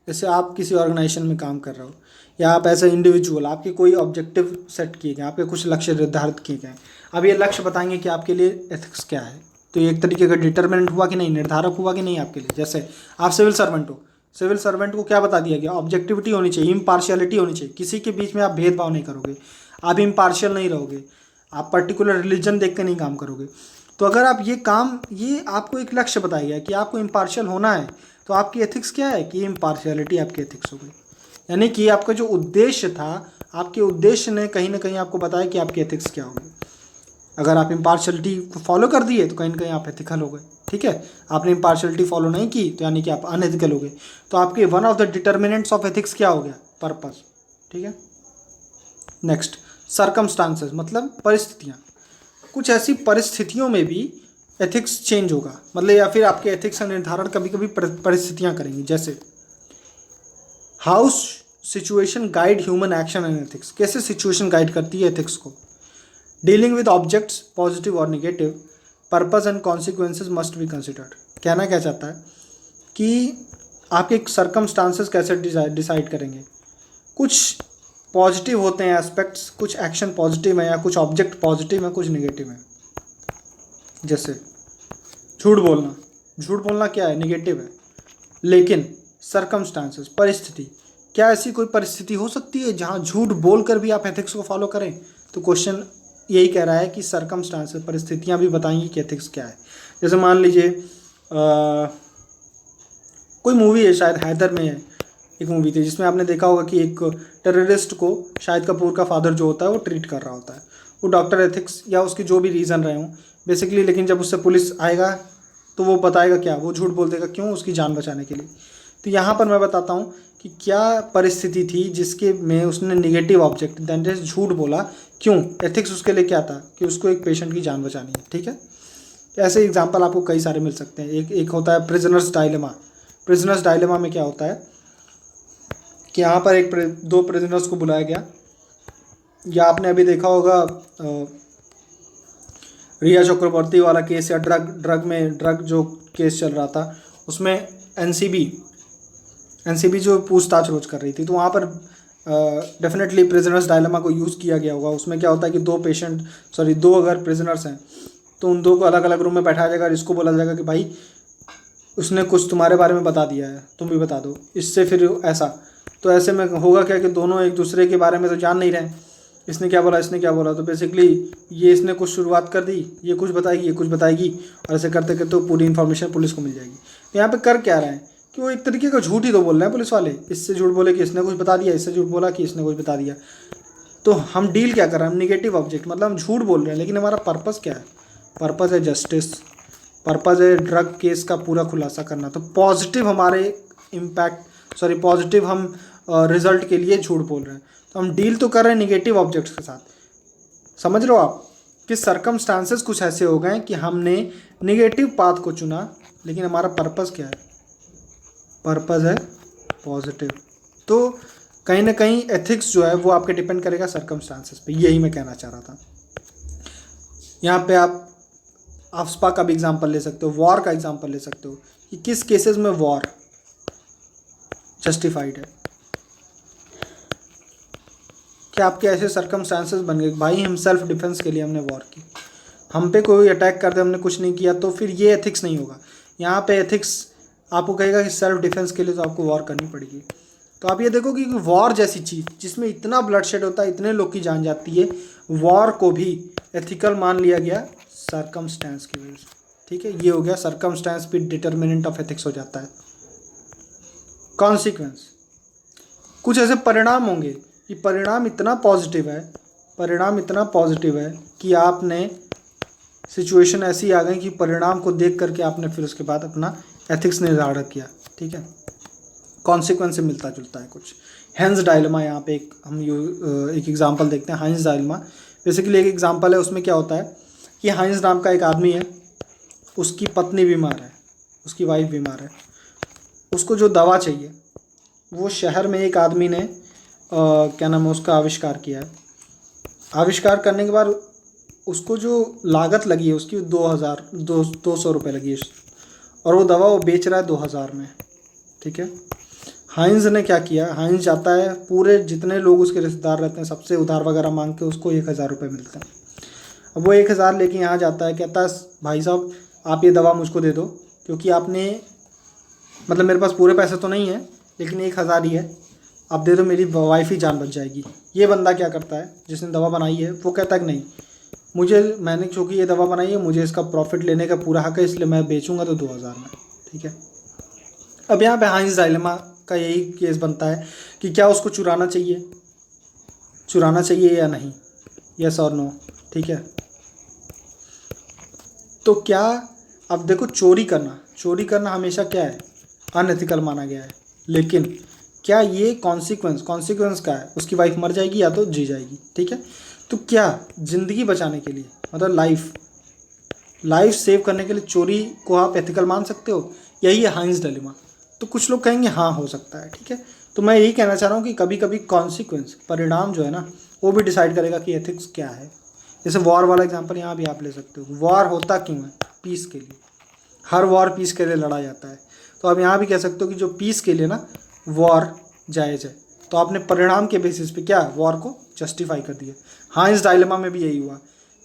जैसे आप किसी ऑर्गेनाइजेशन में काम कर रहे हो या आप एज ए इंडिविजुअल, आपके कोई ऑब्जेक्टिव सेट किए गए, आपके कुछ लक्ष्य निर्धारित किए गए। अब ये लक्ष्य बताएंगे कि आपके लिए एथिक्स क्या है। तो ये एक तरीके का डिटर्मिनेंट हुआ कि नहीं, निर्धारक हुआ कि नहीं आपके लिए। जैसे आप सिविल सर्वेंट हो, सिविल सर्वेंट को क्या बता दिया गया, ऑब्जेक्टिविटी होनी चाहिए, इम्पार्शियलिटी होनी चाहिए, किसी के बीच में आप भेदभाव नहीं करोगे, आप इम्पार्शियल नहीं रहोगे, आप पर्टिकुलर रिलीजन देख के नहीं काम करोगे। तो अगर आप ये आपको एक लक्ष्य बताया गया कि आपको इम्पार्शियल होना है, तो आपकी एथिक्स क्या है कि इम्पार्शियलिटी आपकी एथिक्स हो गई। यानी कि आपका जो उद्देश्य था, आपके उद्देश्य ने कहीं ना कहीं आपको बताया कि आपकी एथिक्स क्या होगी। अगर आप इम्पार्शियलिटी को फॉलो कर दिए तो कहीं ना कहीं आप एथिकल हो गए। ठीक है, आपने इम्पार्शियलिटी फॉलो नहीं की तो यानी कि आप अनएथिकल हो गए। तो आपके one of the determinants of ethics क्या हो गया, पर्पस। ठीक है, नेक्स्ट सर्कमस्टांसेस, मतलब परिस्थितियाँ। कुछ ऐसी परिस्थितियों में भी एथिक्स चेंज होगा, मतलब या फिर आपके एथिक्स का निर्धारण कभी कभी परिस्थितियाँ करेंगी। जैसे how situation guide human action and ethics, कैसे सिचुएशन गाइड करती है एथिक्स को। डीलिंग विद ऑब्जेक्ट्स पॉजिटिव और negative, purpose and consequences must be considered. कहना क्या चाहता है कि आपके सर्कमस्टांसेस कैसे डिसाइड करेंगे। कुछ पॉजिटिव होते हैं एस्पेक्ट्स, कुछ एक्शन पॉजिटिव है या कुछ ऑब्जेक्ट पॉजिटिव है, कुछ निगेटिव है। जैसे झूठ बोलना क्या है, निगेटिव है। लेकिन सर्कमस्टांसेस, परिस्थिति, क्या ऐसी कोई परिस्थिति हो सकती है जहाँ झूठ बोलकर भी आप एथिक्स को फॉलो करें। तो क्वेश्चन यही कह रहा है कि सर्कमस्टांसेस, परिस्थितियाँ भी बताएंगी कि एथिक्स क्या है। जैसे मान लीजिए कोई मूवी है, शायद हैदर में है, एक मूवी थी जिसमें आपने देखा होगा कि एक टेररिस्ट को शाहिद कपूर का फादर जो होता है वो ट्रीट कर रहा होता है। वो डॉक्टर एथिक्स या उसके जो भी रीज़न रहे हों बेसिकली, लेकिन जब उससे पुलिस आएगा तो वो बताएगा क्या, वो झूठ बोल देगा, क्यों, उसकी जान बचाने के लिए। तो यहाँ पर मैं बताता हूँ कि क्या परिस्थिति थी जिसके में उसने निगेटिव ऑब्जेक्ट दैट इज झूठ बोला, क्यों, एथिक्स उसके लिए क्या था कि उसको एक पेशेंट की जान बचानी है। ठीक है, ऐसे एग्जांपल आपको कई सारे मिल सकते हैं। एक होता है प्रिजनर्स डायलेमा। प्रिजनर्स डायलेमा में क्या होता है कि यहाँ पर दो प्रिजनर्स को बुलाया गया, या आपने अभी देखा होगा रिया चक्रवर्ती वाला केस या ड्रग जो केस चल रहा था, उसमें एनसीबी जो पूछताछ रोज कर रही थी, तो वहाँ पर डेफिनेटली प्रिजनर्स डायलेमा को यूज़ किया गया होगा। उसमें क्या होता है कि दो अगर प्रिजनर्स हैं तो उन दो को अलग अलग रूम में बैठाया जाएगा और इसको बोला जाएगा कि भाई उसने कुछ तुम्हारे बारे में बता दिया है, तुम भी बता दो, इससे फिर ऐसा। तो ऐसे में होगा क्या कि दोनों एक दूसरे के बारे में तो जान नहीं रहे, इसने क्या बोला, तो बेसिकली ये इसने कुछ शुरुआत कर दी, ये कुछ बताएगी और ऐसे करते करते तो पूरी इन्फॉर्मेशन पुलिस को मिल जाएगी। तो यहाँ पे कर क्या रहे हैं कि वो एक तरीके का झूठ ही तो बोल रहे हैं पुलिस वाले, इससे झूठ बोले कि इसने कुछ बता दिया, इससे झूठ बोला कि इसने कुछ बता दिया। तो हम डील क्या कर रहे हैं, हम निगेटिव ऑब्जेक्ट, मतलब हम झूठ बोल रहे हैं, लेकिन हमारा पर्पस क्या है, पर्पस है जस्टिस, पर्पस है ड्रग केस का पूरा खुलासा करना। तो पॉजिटिव हमारे इम्पैक्ट पॉजिटिव हम रिजल्ट के लिए झूठ बोल रहे हैं। तो हम डील तो कर रहे हैं निगेटिव ऑब्जेक्ट्स के साथ। समझ रहे हो आप कि सर्कमस्टांसेस कुछ ऐसे हो गए कि हमने निगेटिव पाथ को चुना, लेकिन हमारा पर्पस क्या है, पर्पस है पॉजिटिव। तो कहीं ना कहीं एथिक्स जो है वो आपके डिपेंड करेगा सर्कमस्टांसेस पे, यही मैं कहना चाह रहा था। यहाँ पे आप आफ्सपा का भी एग्जांपल ले सकते हो, वॉर का एग्जांपल ले सकते हो कि किस केसेस में वॉर जस्टिफाइड है। क्या आपके ऐसे सर्कमस्टांसेस बन गए, भाई हम सेल्फ डिफेंस के लिए हमने वॉर की, हम पे कोई अटैक कर दे, हमने कुछ नहीं किया, तो फिर ये एथिक्स नहीं होगा। यहाँ पे एथिक्स आपको कहेगा कि सेल्फ डिफेंस के लिए तो आपको वॉर करनी पड़ेगी। तो आप ये देखो कि वॉर जैसी चीज़ जिसमें इतना ब्लडशेड होता है, इतने लोग की जान जाती है, वॉर को भी एथिकल मान लिया गया सर्कमस्टेंस की वजह से। ठीक है, ये हो गया सर्कमस्टेंस भी डिटर्मिनेंट ऑफ एथिक्स हो जाता है। कॉन्सिक्वेंस, कुछ ऐसे परिणाम होंगे कि परिणाम इतना पॉजिटिव है कि आपने सिचुएशन ऐसी आ गई कि परिणाम को देख करके आपने फिर उसके बाद अपना एथिक्स निर्धारण किया। ठीक है, कॉन्सिक्वेंस से मिलता जुलता है कुछ। हेंस डायलेमा, यहाँ पे एक एग्जांपल देखते हैं। हाइंस डायलेमा बेसिकली एक एग्जांपल है। उसमें क्या होता है कि हाइंस नाम का एक आदमी है, उसकी पत्नी बीमार है, उसकी वाइफ बीमार है, उसको जो दवा चाहिए वो शहर में एक आदमी ने क्या नाम है उसका आविष्कार किया है। आविष्कार करने के बाद उसको जो लागत लगी है उसकी 200 रुपये लगी है, और वो दवा वो बेच रहा है 2000 में। ठीक है, हाइंस ने क्या किया, हाइंस जाता है, पूरे जितने लोग उसके रिश्तेदार रहते हैं सबसे उधार वगैरह मांग के उसको 1000 रुपये मिलते हैं। अब वो 1000 लेके यहाँ जाता है, कहता है भाई साहब आप ये दवा मुझको दे दो, क्योंकि आपने मतलब मेरे पास पूरे पैसे तो नहीं है लेकिन 1000 ही है, आप दे दो, मेरी वाइफ ही जान बच जाएगी। ये बंदा क्या करता है जिसने दवा बनाई है, वो कहता है कि नहीं, मैंने चूँकि ये दवा बनाई है, मुझे इसका प्रॉफिट लेने का पूरा हक है, इसलिए मैं बेचूंगा तो 2000 में। ठीक है, अब यहाँ पे हाइंस डायलेमा का यही केस बनता है कि क्या उसको चुराना चाहिए या नहीं, यस और नो। ठीक है, तो क्या, अब देखो चोरी करना हमेशा क्या है, अनएथिकल माना गया है, लेकिन क्या ये कॉन्सिक्वेंस क्या है, उसकी वाइफ मर जाएगी या तो जी जाएगी। ठीक है, तो क्या ज़िंदगी बचाने के लिए, मतलब लाइफ सेव करने के लिए चोरी को आप एथिकल मान सकते हो? यही है हाइंस डायलेमा। तो कुछ लोग कहेंगे हाँ हो सकता है। ठीक है, तो मैं यही कहना चाह रहा हूँ कि कभी कभी कॉन्सिक्वेंस, परिणाम जो है ना, वो भी डिसाइड करेगा कि एथिक्स क्या है। जैसे वॉर वाला एग्जांपल यहाँ भी आप ले सकते हो। वॉर होता क्यों है? पीस के लिए। हर वॉर पीस के लिए लड़ा जाता है। तो आप यहाँ भी कह सकते हो कि जो पीस के लिए ना वॉर जायज़ है, तो आपने परिणाम के बेसिस पे क्या वॉर को जस्टिफाई कर दिया। हाँ, इस डायलेमा में भी यही हुआ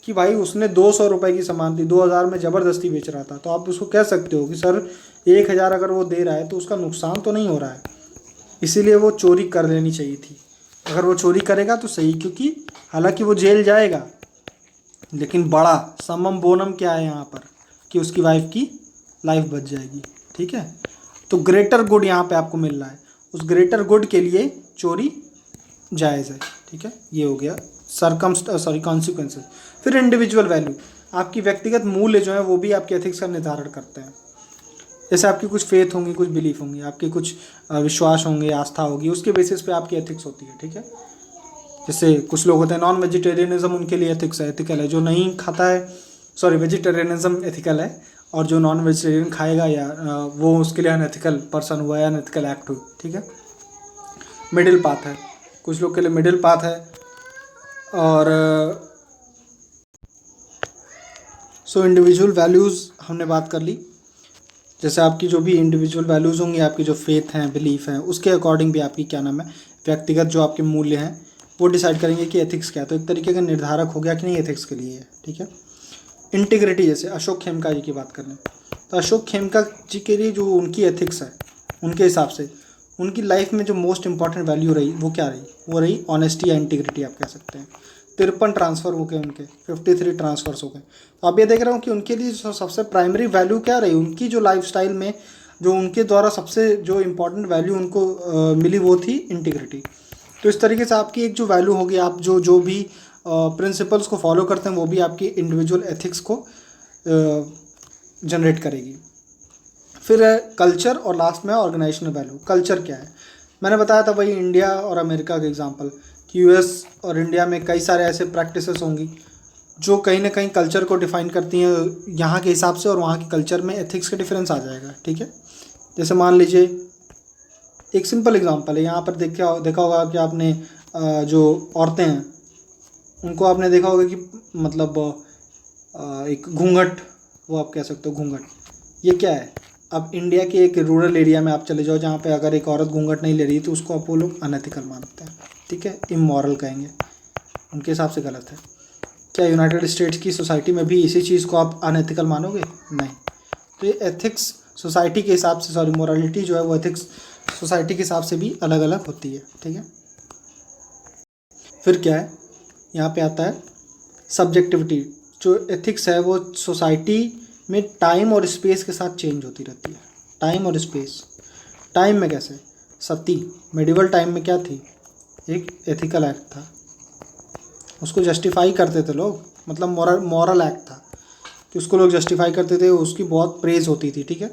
कि भाई उसने 200 रुपये की सामान थी, 2000 में ज़बरदस्ती बेच रहा था, तो आप उसको कह सकते हो कि सर 1000 अगर वो दे रहा है तो उसका नुकसान तो नहीं हो रहा है, इसीलिए वो चोरी कर लेनी चाहिए थी। अगर वो चोरी करेगा तो सही, क्योंकि हालांकि वो जेल जाएगा, लेकिन बड़ा समम बोनम क्या है यहाँ पर कि उसकी वाइफ की लाइफ बच जाएगी। ठीक है, तो ग्रेटर गुड यहाँ पे आपको मिल रहा है, उस ग्रेटर गुड के लिए चोरी जायज़ है। ठीक है, ये हो गया कॉन्सिक्वेंसेस। फिर इंडिविजुअल वैल्यू, आपकी व्यक्तिगत मूल्य जो है वो भी आपके एथिक्स का निर्धारण करते हैं। जैसे आपकी कुछ फेथ होंगी, कुछ बिलीफ होंगी, आपके कुछ विश्वास होंगे, आस्था होगी, उसके बेसिस पे आपकी एथिक्स होती है। ठीक है, जैसे कुछ लोग होते हैं नॉन वेजिटेरियनिज्म, उनके लिए एथिकल है। जो नहीं खाता है, वेजिटेरियनिज्म एथिकल है, और जो नॉन वेजिटेरियन खाएगा या वो उसके लिए अनएथिकल पर्सन हुआ या अनएथिकल एक्ट हुई। ठीक है, मिडिल पाथ है, कुछ लोग के लिए मिडिल पाथ है। और इंडिविजुअल वैल्यूज़ हमने बात कर ली। जैसे आपकी जो भी इंडिविजुअल वैल्यूज़ होंगी, आपकी जो फेथ हैं, बिलीफ हैं, उसके अकॉर्डिंग भी आपकी क्या नाम है व्यक्तिगत जो आपके मूल्य हैं वो डिसाइड करेंगे कि एथिक्स क्या है। तो एक तरीके का निर्धारक हो गया कि नहीं एथिक्स के लिए है। ठीक है, इंटीग्रिटी, जैसे अशोक खेमका जी की बात करें तो अशोक खेमका जी के लिए जो उनकी एथिक्स है, उनके हिसाब से उनकी लाइफ में जो मोस्ट इंपॉर्टेंट वैल्यू रही वो क्या रही? वो रही ऑनेस्टी या इंटीग्रिटी, आप कह सकते हैं। 53 ट्रांसफ़र हो गए उनके, 53 ट्रांसफ़र्स हो गए। तो आप ये देख रहे हो कि उनके लिए सबसे प्राइमरी वैल्यू क्या रही, उनकी जो लाइफस्टाइल में जो उनके द्वारा सबसे जो इम्पोर्टेंट वैल्यू उनको मिली वो थी इंटीग्रिटी। तो इस तरीके से आपकी एक जो वैल्यू होगी, आप जो भी प्रिंसिपल्स को फॉलो करते हैं वो भी आपकी इंडिविजुअल एथिक्स को जनरेट करेगी। फिर है कल्चर और लास्ट में ऑर्गेनाइजेशनल वैल्यू। कल्चर क्या है, मैंने बताया था भाई इंडिया और अमेरिका का एग्जांपल कि यूएस और इंडिया में कई सारे ऐसे प्रैक्टिसेस होंगी जो कहीं ना कहीं कल्चर को डिफाइन करती हैं यहाँ के हिसाब से, और वहाँ के कल्चर में एथिक्स का डिफरेंस आ जाएगा। ठीक है, जैसे मान लीजिए एक सिंपल एग्जांपल है, यहाँ पर देखा होगा कि आपने जो औरतें हैं उनको आपने देखा होगा कि मतलब एक घूंघट, वो आप कह सकते हो घूंघट, ये क्या है। अब इंडिया के एक रूरल एरिया में आप चले जाओ जहाँ पे अगर एक औरत घूंघट नहीं ले रही तो उसको आप वो लोग अनएथिकल मानते हैं। ठीक है, इमोरल कहेंगे, उनके हिसाब से गलत है। क्या यूनाइटेड स्टेट्स की सोसाइटी में भी इसी चीज़ को आप अनएथिकल मानोगे? नहीं। तो ये एथिक्स सोसाइटी के हिसाब से, सॉरी मोरालिटी जो है वो एथिक्स सोसाइटी के हिसाब से भी अलग अलग होती है। ठीक है, फिर क्या है, यहाँ पे आता है सब्जेक्टिविटी। जो एथिक्स है वो सोसाइटी में टाइम और स्पेस के साथ चेंज होती रहती है। टाइम और स्पेस, टाइम में कैसे, सती मेडिवल टाइम में क्या थी, एक एथिकल एक्ट था, उसको जस्टिफाई करते थे लोग, मतलब मॉरल एक्ट था कि उसको लोग जस्टिफाई करते थे, उसकी बहुत प्रेज होती थी। ठीक है,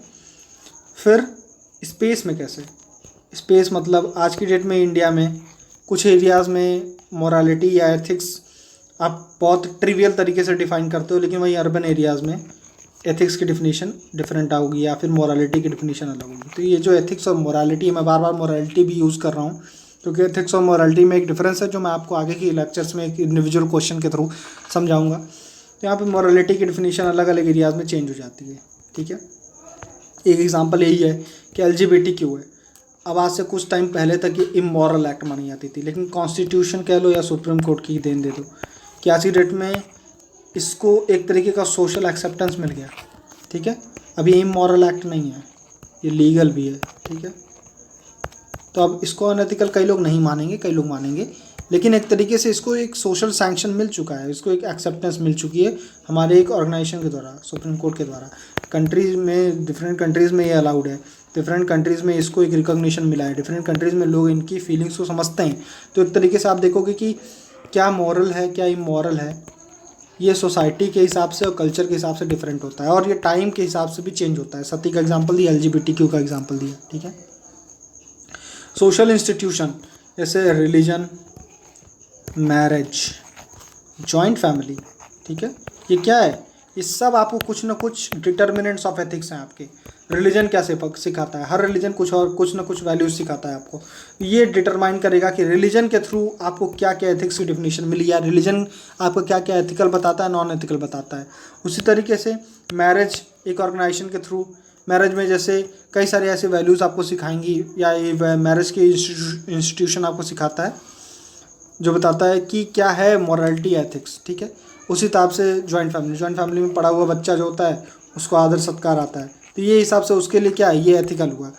फिर स्पेस में कैसे, स्पेस मतलब आज की डेट में इंडिया में कुछ एरियाज़ में मोरालिटी या एथिक्स आप बहुत ट्रिवियल तरीके से डिफाइन करते हो, लेकिन वहीं अर्बन एरियाज़ में एथिक्स की डिफिनीशन डिफरेंट होगी या फिर मोरालिटी की डिफिनीशन अलग होगी। तो ये जो एथिक्स और मोरालिटी, मैं बार बार मोरालिटी भी यूज़ कर रहा हूँ क्योंकि एथिक्स और मोरालिटी में एक डिफरेंस है जो मैं आपको आगे के लेक्चर्स में एक इंडिविजुअल क्वेश्चन के थ्रू समझाऊंगा। तो यहाँ पे मोरालिटी की डिफिनीशन अलग अलग एरियाज़ में चेंज हो जाती है। ठीक है, एक एग्जांपल यही है कि LGBTQ है। अब आज से कुछ टाइम पहले तक ये इमोरल एक्ट मानी जाती थी, लेकिन कॉन्स्टिट्यूशन कह लो या सुप्रीम कोर्ट की देन दे दो कि आज की डेट में इसको एक तरीके का सोशल एक्सेप्टेंस मिल गया। ठीक है, अब ये इमोरल एक्ट नहीं है, ये लीगल भी है। ठीक है, तो अब इसको अनएथिकल कई लोग नहीं मानेंगे, कई लोग मानेंगे, लेकिन एक तरीके से इसको एक सोशल सैंक्शन मिल चुका है, इसको एक एक्सेप्टेंस मिल चुकी है हमारे एक ऑर्गेनाइजेशन के द्वारा, सुप्रीम कोर्ट के द्वारा। कंट्रीज़ में, डिफरेंट कंट्रीज़ में ये अलाउड है, डिफरेंट कंट्रीज़ में इसको एक रिकॉग्निशन मिला है, डिफरेंट कंट्रीज़ में लोग इनकी फीलिंग्स को समझते हैं। तो एक तरीके से आप देखोगे कि क्या मॉरल है क्या इमोरल है, ये सोसाइटी के हिसाब से और कल्चर के हिसाब से डिफरेंट होता है, और ये टाइम के हिसाब से भी चेंज होता है। सती का एग्जांपल दिया, LGBTQ का एग्जांपल दिया। ठीक है, सोशल इंस्टीट्यूशन जैसे रिलीजन, मैरिज, जॉइंट फैमिली। ठीक है, ये क्या है, ये सब आपको कुछ ना कुछ डिटर्मिनेंट्स ऑफ एथिक्स हैं आपके। रिलीजन क्या सिखाता है, हर रिलीजन कुछ ना कुछ वैल्यूज सिखाता है आपको। ये डिटरमाइन करेगा कि रिलीजन के थ्रू आपको क्या क्या एथिक्स की डिफिनीशन मिली, या रिलीजन आपको क्या क्या एथिकल बताता है, नॉन एथिकल बताता है। उसी तरीके से मैरिज एक ऑर्गेनाइजेशन के थ्रू, मैरिज में जैसे कई सारे ऐसे वैल्यूज़ आपको सिखाएंगी, या ये मैरिज की इंस्टीट्यूशन आपको सिखाता है जो बताता है कि क्या है मोरालिटी एथिक्स। ठीक है, उसी हिसाब से जॉइंट फैमिली में पड़ा हुआ बच्चा जो होता है उसको आदर सत्कार आता है, तो ये हिसाब से उसके लिए क्या है, ये एथिकल हुआ।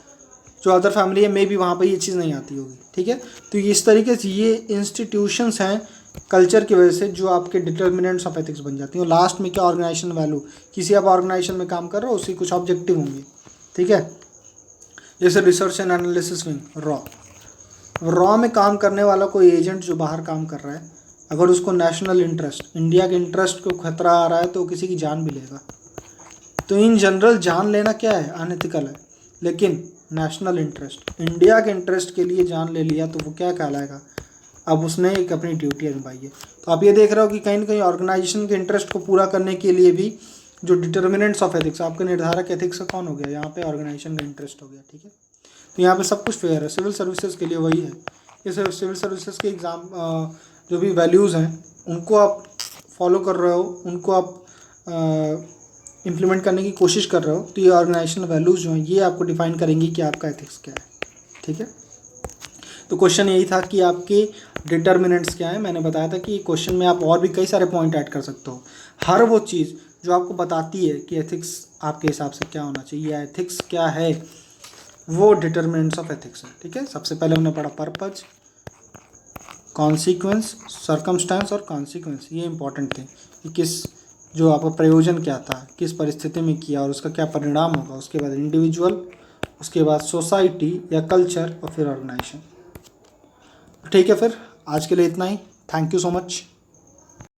जो अदर फैमिली है मे भी वहाँ पर ये चीज़ नहीं आती होगी। ठीक है, तो इस तरीके से ये इंस्टीट्यूशंस हैं कल्चर की वजह से जो आपके डिटर्मिनेंट्स ऑफ एथिक्स बन जाती हैं। और लास्ट में क्या, ऑर्गेनाइजेशन वैल्यू, किसी आप ऑर्गेनाइजेशन में काम कर रहे हो उसकी कुछ ऑब्जेक्टिव होंगे। ठीक है, जैसे research and analysis wing, raw में काम करने वाला कोई एजेंट जो बाहर काम कर रहा है, अगर उसको नेशनल इंटरेस्ट, इंडिया के इंटरेस्ट को खतरा आ रहा है तो किसी की जान भी लेगा। तो इन जनरल जान लेना क्या है, अनएथिकल है, लेकिन नेशनल इंटरेस्ट, इंडिया के इंटरेस्ट के लिए जान ले लिया तो वो क्या कहलाएगा, अब उसने एक अपनी ड्यूटी निभाई है। तो आप ये देख रहे हो कि कहीं ना कहीं ऑर्गेनाइजेशन के इंटरेस्ट को पूरा करने के लिए भी जो डिटर्मिनेंट्स ऑफ एथिक्स, आपके निर्धारक एथिक्स का कौन हो गया, यहाँ पे ऑर्गेनाइजेशन का इंटरेस्ट हो गया। ठीक है, तो यहाँ पे सब कुछ फेयर है। सिविल सर्विसेज के लिए वही है, ये सिविल सर्विसेज के एग्ज़ाम जो भी वैल्यूज़ हैं उनको आप फॉलो कर रहे हो, उनको आप इम्प्लीमेंट करने की कोशिश कर रहे हो, तो ये ऑर्गेनाइजेशन वैल्यूज़ जो हैं ये आपको डिफाइन करेंगी कि आपका एथिक्स क्या है। ठीक है, तो क्वेश्चन यही था कि आपके डिटर्मिनेंट्स क्या है। मैंने बताया था कि क्वेश्चन में आप और भी कई सारे पॉइंट ऐड कर सकते हो। हर वो चीज़ जो आपको बताती है कि एथिक्स आपके हिसाब से क्या होना चाहिए या एथिक्स क्या है, वो डिटर्मिनेंट्स ऑफ एथिक्स है। ठीक है, सबसे पहले हमने पढ़ा पर्पज, कॉन्सिक्वेंस, सर्कमस्टेंस और कॉन्सिक्वेंस, ये इंपॉर्टेंट थे कि किस जो आपका प्रयोजन क्या था, किस परिस्थिति में किया और उसका क्या परिणाम होगा। उसके बाद इंडिविजुअल, उसके बाद सोसाइटी या कल्चर और फिर ऑर्गेनाइजेशन। ठीक है, फिर आज के लिए इतना ही। Thank you so much.